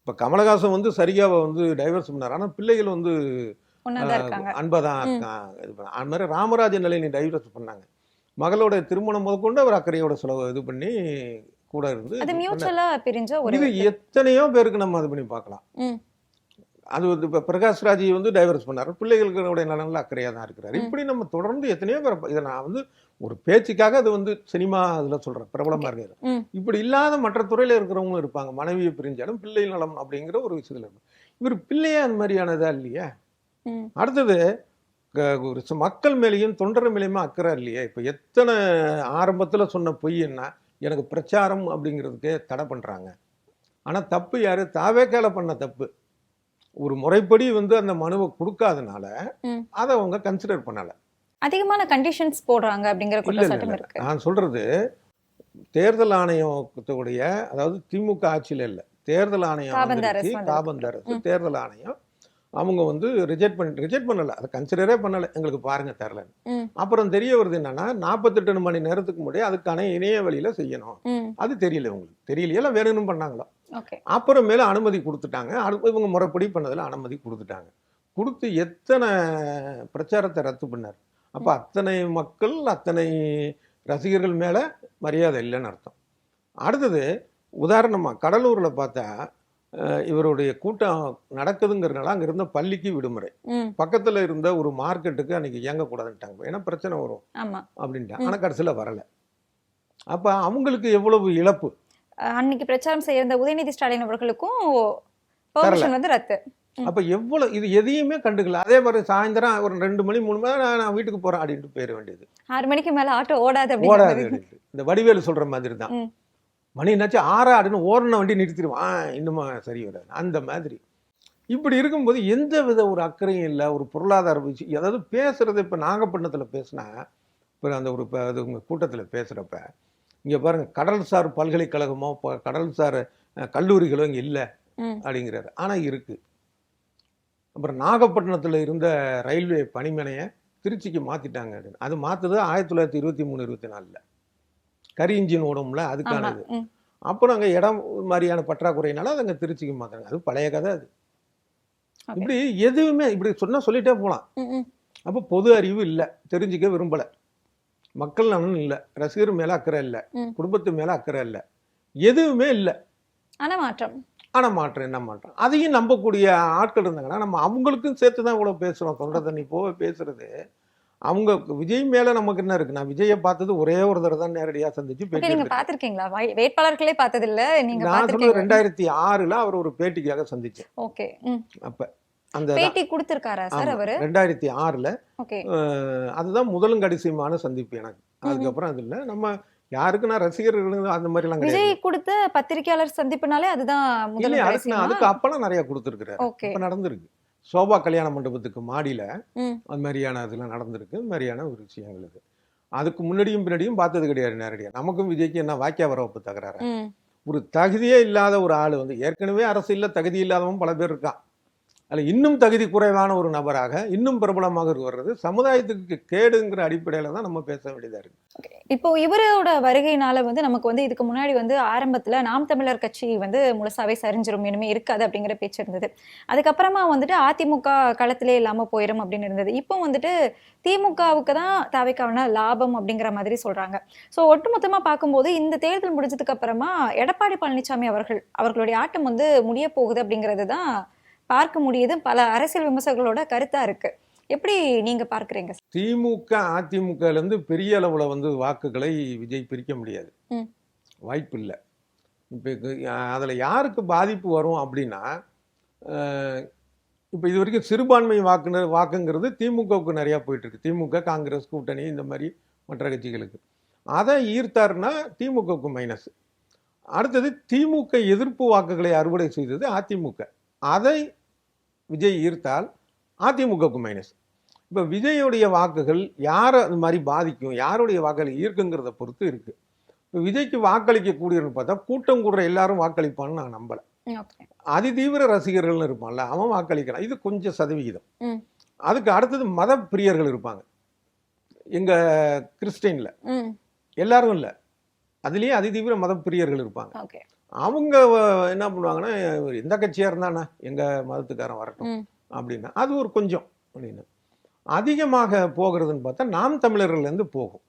இப்ப கமலஹாசன் வந்து சரியாவை வந்து டைவர்ஸ் பண்ணாரு, ஆனா பிள்ளைகள் வந்து அன்பதான் இது பண்ண. அது மாதிரி ராமராஜ நிலையை டைவர்ஸ் பண்ணாங்க, மகளோட திருமணம் முதற்கொண்டு அவர் அக்கறையோட செலவு இது பண்ணி கூட இருந்து இது எத்தனையோ பேருக்கு நம்ம இது பண்ணி பார்க்கலாம். அது வந்து இப்ப பிரகாஷ்ராஜ் வந்து டைவர்ஸ் பண்ணாரு, பிள்ளைகளுடைய நலன்ல அக்கறையா தான் இருக்கிறாரு. இப்படி நம்ம தொடர்ந்து எத்தனையோ பேர், இதை நான் வந்து ஒரு பேச்சுக்காக அது வந்து சினிமா இதுல சொல்றேன், பிரபலமா இருக்காரு. இப்படி இல்லாத மற்ற துறையில இருக்கிறவங்களும் இருப்பாங்க, மனைவியை பிரிஞ்சாலும் பிள்ளை நலம் அப்படிங்கிற ஒரு விஷயத்துல இருக்கும். இவர் பிள்ளையே அந்த மாதிரியானதா இல்லையா? அடுத்தது ஒரு மக்கள் மேலேயும் தொண்டர் மேலேயுமா அக்கறை இல்லையா? இப்ப எத்தனை ஆரம்பத்துல சொன்ன பொய் என்ன, எனக்கு பிரச்சாரம் அப்படிங்கிறதுக்கு தடை பண்றாங்க. ஆனா தப்பு யாரு? தாவேக்கால பண்ண தப்பு. ஒரு முறைப்படி வந்து அந்த மனுவை கொடுக்காதனால அதை அவங்க கன்சிடர் பண்ணல, அதிகமான கண்டிஷன்ஸ் போடுறாங்க அப்படிங்கிற குற்றச்சாட்டு இருக்கு. நான் சொல்றது தேர்தல் ஆணையத்துடைய, அதாவது திமுக ஆட்சியில இல்ல, தேர்தல் ஆணையம் காபந்து அரசு, தேர்தல் ஆணையம் அவங்க வந்து ரிஜெக்ட் பண்ணல, அதை கன்சிடரே பண்ணலை, எங்களுக்கு பாருங்க தரலன்னு. அப்புறம் தெரிய வருது என்னன்னா 48 மணி நேரத்துக்கு முன்னாடி அதுக்கான இணைய வழியில செய்யணும். அது தெரியல, உங்களுக்கு தெரியலையா இல்லை வேணும்னு பண்ணாங்களோ. அப்புறமேல அனுமதி கொடுத்துட்டாங்க. இவங்க முறைப்படி பண்ணதில் அனுமதி கொடுத்துட்டாங்க. கொடுத்து எத்தனை பிரச்சாரத்தை ரத்து பண்ணார். அப்போ அத்தனை மக்கள், அத்தனை ரசிகர்கள் மேலே மரியாதை இல்லைன்னு அர்த்தம். அடுத்தது உதாரணமாக கடலூரில் பார்த்தா இவருடைய கூட்டம் நடக்குதுங்கிறதுனால அங்கே இருந்த பள்ளிக்கு விடுமுறை, பக்கத்தில் இருந்த ஒரு மார்க்கெட்டுக்கு அன்னைக்கு இயங்கக்கூடாதுன்ட்டாங்க, ஏன்னா பிரச்சனை வரும் அப்படின்ட்டாங்க. ஆனால் கடைசியில் வரலை. அப்போ அவங்களுக்கு எவ்வளவு இழப்பு. அன்னைக்கு பிரச்சாரம் செய்ய உதயநிதி ஸ்டாலின் அவர்களுக்கும் பெர்மிஷன் வந்து ரத்து. அப்போ எவ்வளோ இது எதையுமே கண்டுக்கல. அதே மாதிரி சாயந்தரம் ஒரு 2 மணி 3 மணி நான் வீட்டுக்கு போகிறேன் அப்படின்ட்டு போயிட வேண்டியது. 6 மணிக்கு மேலே ஆட்டோ ஓடாது அப்படின்ட்டு இந்த வடிவேலு சொல்கிற மாதிரி தான். மணி என்னாச்சு 6 அப்படின்னு ஓரண வண்டி நிறுத்திடுவான், இன்னுமா சரி வராது. அந்த மாதிரி இப்படி இருக்கும்போது எந்த வித ஒரு அக்கறையும் இல்லை, ஒரு பொருளாதார விஷயம். அதாவது பேசுறது இப்போ நாகப்பட்டினத்தில் பேசினா, இப்போ அந்த ஒரு அது உங்கள் கூட்டத்தில் பேசுகிறப்ப இங்கே பாருங்கள், கடல்சார் பல்கலைக்கழகமோ கடல்சார் கல்லூரிகளோ இங்கே இல்லை அப்படிங்கிறாரு. ஆனால் இருக்குது. அப்புறம் நாகப்பட்டினத்தில் இருந்த ரயில்வே பணிமனையை திருச்சிக்கு மாற்றிட்டாங்க அப்படின்னு. அது மாற்றுது 1923-24 கரி இன்ஜின் ஓடும்ல, அதுக்கானது. அப்புறம் அங்கே இடம் மாதிரியான பற்றாக்குறையினால அதை அங்கே திருச்சிக்கு மாற்றுறாங்க. அது பழைய கதை. அது இப்படி எதுவுமே இப்படி சொல்லிட்டே போகலாம். அப்போ பொது அறிவு இல்லை, தெரிஞ்சிக்க விரும்பலை, மக்கள் நலன் இல்லை, ரசிகர் மேலே அக்கறை இல்லை, குடும்பத்து மேலே அக்கறை இல்லை, எதுவுமே இல்லை. ஆனால் மாற்றம் என்ன மாற்றம்? அதையும் நம்பக்கூடிய ஆட்கள் இருந்தாங்கன்னா நம்ம அவங்களுக்கும் சேர்த்து தான் இவ்வளோ பேசுகிறோம். தொண்டை தண்ணி போக பேசுறது. அவங்க விஜய் மேல நமக்கு என்ன இருக்கு? நான் விஜயை பார்த்தது ஒரே ஒரு தடவை தான் நேரடியாக சந்திச்சு பேட்டி. நீங்க பாத்திருக்கீங்களா? வேட்பாளர்களே பார்த்தது இல்ல, நீங்க நான் சொன்னது 2006 அவர் ஒரு பேட்டிக்காக சந்திச்சேன். ஓகே. அப்ப அந்த பேட்டி கொடுத்திருக்காரா சார் அவரு? 2006 ஓகே. அதுதான் முதலும் கடைசியுமான சந்திப்பு எனக்கு. அதுக்கப்புறம் அது இல்லை. நம்ம யாருக்கு நான் ரசிகர்கள் அந்த மாதிரி எல்லாம் விஜய் கொடுத்த பத்திரிகையாளர் சந்திப்புனாலே அதுதான் முதல். அதுக்கு அப்பெல்லாம் நிறைய கொடுத்துருக்குறாரு. இப்ப நடந்திருக்கு. சோபா கல்யாண மண்டபத்துக்கு மாடியில அது மாதிரியான அதெல்லாம் நடந்திருக்கு. அது மாதிரியான ஒரு விஷயங்கள் இது. அதுக்கு முன்னாடியும் பின்னாடியும் பார்த்தது கிடையாது நேரடியா. நமக்கும் விஜய்க்கு என்ன வாக்கிய வரவப்பு தகராறு. ஒரு தகுதியே இல்லாத ஒரு ஆளு வந்து ஏற்கனவே அரசியல்ல தகுதி இல்லாதவன் பல பேர் இருக்கான். அதில் இன்னும் தகுதி குறைவான ஒரு நபராக இன்னும் பிரபலமாக வர்றது சமுதாயத்துக்கு கேடுங்கிற அடிப்படையில தான் நம்ம பேச வேண்டியதா இருக்கு. இப்போ இவரோட வருகையினால வந்து நமக்கு வந்து இதுக்கு முன்னாடி வந்து ஆரம்பத்துல நாம் தமிழர் கட்சி வந்து முழுசாவே சரிஞ்சிரும், இனிமே இருக்காது அப்படிங்கிற பேச்சு இருந்தது. அதுக்கப்புறமா வந்துட்டு அதிமுக களத்திலே இல்லாம போயிடும் அப்படின்னு இருந்தது. இப்போ வந்துட்டு திமுகவுக்கு தான் தாவேக்கான லாபம் அப்படிங்கிற மாதிரி சொல்றாங்க. ஸோ ஒட்டுமொத்தமா பார்க்கும்போது இந்த தேர்தல் முடிஞ்சதுக்கு அப்புறமா எடப்பாடி பழனிசாமி அவர்களுடைய ஆட்டம் வந்து முடிய போகுது அப்படிங்கிறது தான் பார்க்க முடியுது. பல அரசியல் விமர்சகர்களோட கருத்தா இருக்கு. எப்படி நீங்க பார்க்கறீங்க? திமுக அதிமுக இருந்து பெரிய அளவுல வந்து வாக்குகளை விஜய் பிரிக்க முடியாது, வாய்ப்பு இல்லை. இப்போ அதுல யாருக்கு பாதிப்பு வரும் அப்படின்னா, இப்போ இது வரைக்கும் சிறுபான்மை வாக்குங்கிறது திமுகவுக்கு நிறையா போயிட்டு இருக்கு. திமுக காங்கிரஸ் கூட்டணி இந்த மாதிரி மற்ற கட்சிகளுக்கு அதை ஈர்த்தாருன்னா திமுகவுக்கு மைனஸ். அடுத்தது திமுக எதிர்ப்பு வாக்குகளை அறுவடை செய்தது அதிமுக. அதை விஜய் ஈர்த்தால் அதிமுகவுக்கு மைனஸ். இப்போ விஜயுடைய வாக்குகள் யாரை அந்த மாதிரி பாதிக்கும், யாருடைய வாக்குகளை ஈர்க்குங்கிறத பொறுத்து இருக்கு. இப்போ விஜய்க்கு வாக்களிக்கக்கூடியன்னு பார்த்தா கூட்டம் கூடுற எல்லாரும் வாக்களிப்பான்னு நான் நம்பலை. அதிதீவிர ரசிகர்கள்னு இருப்பான்ல, அவன் வாக்களிக்கலாம். இது கொஞ்சம் சதவிகிதம். அதுக்கு அடுத்தது மத பிரியர்கள் இருப்பாங்க. எங்க கிறிஸ்டின்ல எல்லாரும் இல்லை, அதுலேயே அதிதீவிர மத பிரியர்கள் இருப்பாங்க. அவங்க என்ன பண்ணுவாங்கன்னா, எந்த கட்சியாக இருந்தானா எங்கள் மதத்துக்காரன் வரட்டும் அப்படின்னா அது ஒரு கொஞ்சம் அப்படின்னு. அதிகமாக போகிறதுன்னு பார்த்தா நாம் தமிழர்கள்லேருந்து போகும்.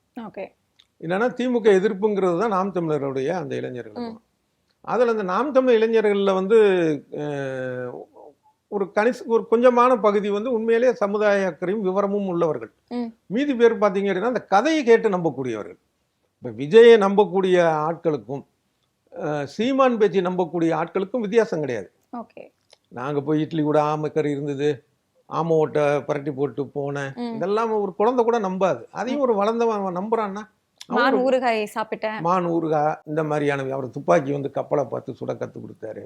என்னன்னா திமுக எதிர்ப்புங்கிறது தான் நாம் தமிழர்களுடைய அந்த இளைஞர்கள். அதில் அந்த நாம் தமிழ் இளைஞர்களில் வந்து ஒரு கொஞ்சமான பகுதி வந்து உண்மையிலேயே சமுதாய அக்கறையும் விவரமும் உள்ளவர்கள். மீதி பேர் பார்த்தீங்க அப்படின்னா அந்த கதையை கேட்டு நம்பக்கூடியவர்கள். இப்போ விஜயை நம்பக்கூடிய ஆட்களுக்கும் சீமான் பேச்சு நம்பக்கூடிய ஆட்களுக்கும் வித்தியாசம் கிடையாது. நாங்கள் போய் இட்லி கூட ஆமைக்கறி இருந்தது, ஆமை ஓட்டை பரட்டி போட்டு போனேன், இதெல்லாம் ஒரு குழந்தை கூட நம்பாது. அதையும் ஒரு வளர்ந்தவன் நம்புறான்னா, மான் ஊறுகாய் சாப்பிட்டேன், மான் ஊறுகாய் இந்த மாதிரியான, அவர் துப்பாக்கி வந்து கப்பலை பார்த்து சுட கற்றுக் கொடுத்தாரு,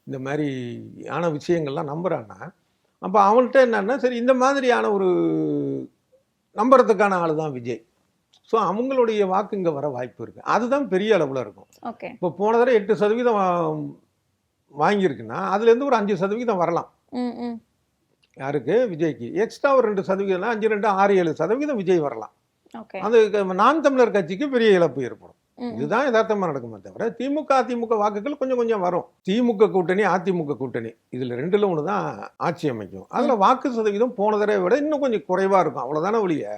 இந்த மாதிரியான விஷயங்கள்லாம் நம்புறான்னா, அப்போ அவன்கிட்ட என்னன்னா சரி இந்த மாதிரியான ஒரு நம்புறதுக்கான ஆள் தான் விஜய். ஸோ அவங்களுடைய வாக்கு இங்கே வர வாய்ப்பு இருக்கு. அதுதான் பெரிய அளவில் இருக்கும். இப்போ போன தடவை 8% வாங்கியிருக்குன்னா அதுலேருந்து ஒரு 5% வரலாம். யாருக்கு? விஜய்க்கு. எக்ஸ்ட்ரா ஒரு 2% 5, 2, 6, 7% விஜய் வரலாம். ஓகே. அது நாம் தமிழர் கட்சிக்கு பெரிய இழப்பு ஏற்படும். இதுதான் யதார்த்தமா நடக்குமே தவிர திமுக அதிமுக வாக்குகள் கொஞ்சம் கொஞ்சம் வரும். திமுக கூட்டணி அதிமுக கூட்டணி இதுல 2ல 1 தான் ஆட்சி அமைக்கும். அதுல வாக்கு சதவீதம் போன தடவை விட இன்னும் கொஞ்சம் குறைவா இருக்கும். அவ்வளவுதானே ஒழிய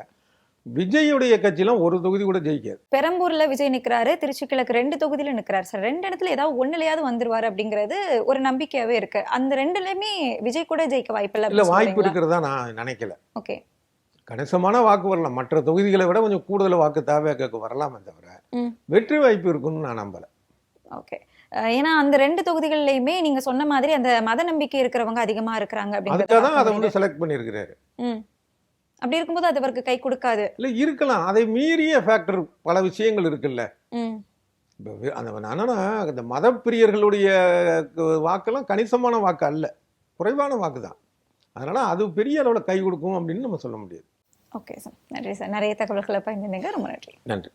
விஜயுடைய கட்சியெல்லாம் ஒரு தொகுதி கூட ஜெயிக்காது. பெரம்பூர்ல விஜய் நிக்கிறாரு, திருச்சி கிழக்கு 2 தொகுதியில நிக்கிறாரு சார். 2 இடத்துல ஏதாவது ஒண்ணுலயாவது வந்துருவாரு அப்படிங்கிறது ஒரு நம்பிக்கையாவே இருக்கு. அந்த 2லயுமே விஜய் கூட ஜெயிக்க வாய்ப்பு இல்ல, வாய்ப்பு இருக்கிறதா நான் நினைக்கல. ஓகே. கணிசமான வாக்கு வரலாம். மற்ற தொகுதிகளை விட கொஞ்சம் கூடுதல் வாக்கு தாவேக்கு வரலாமே தவிர வெற்றி வாய்ப்பு இருக்குன்னு நான் நம்பல. ஓகே. ஏன்னா அந்த 2 தொகுதிகள்லயுமே நீங்க சொன்ன மாதிரி அந்த மத நம்பிக்கை இருக்கிறவங்க அதிகமா இருக்கிறாங்க அதுக்காக தான் அதை வந்து செலக்ட் பண்ணியிருக்கிறாரு. அப்படி இருக்கும்போது அது அவருக்கு கை கொடுக்காது. இல்ல, இருக்கலாம். அதை மீறிய ஃபேக்டர் பல விஷயங்கள் இருக்குல்ல. அந்த மத பிரியர்களுடைய வாக்கெல்லாம் கணிசமான வாக்கு அல்ல, குறைவான வாக்கு தான். அதனால அது பெரிய அளவில் கை கொடுக்கும் அப்படின்னு நம்ம சொல்ல முடியாது. ஓகே சார், நன்றி சார். நிறைய தகவல்களை பகிர்ந்தீங்க, ரொம்ப நன்றி. நன்றி.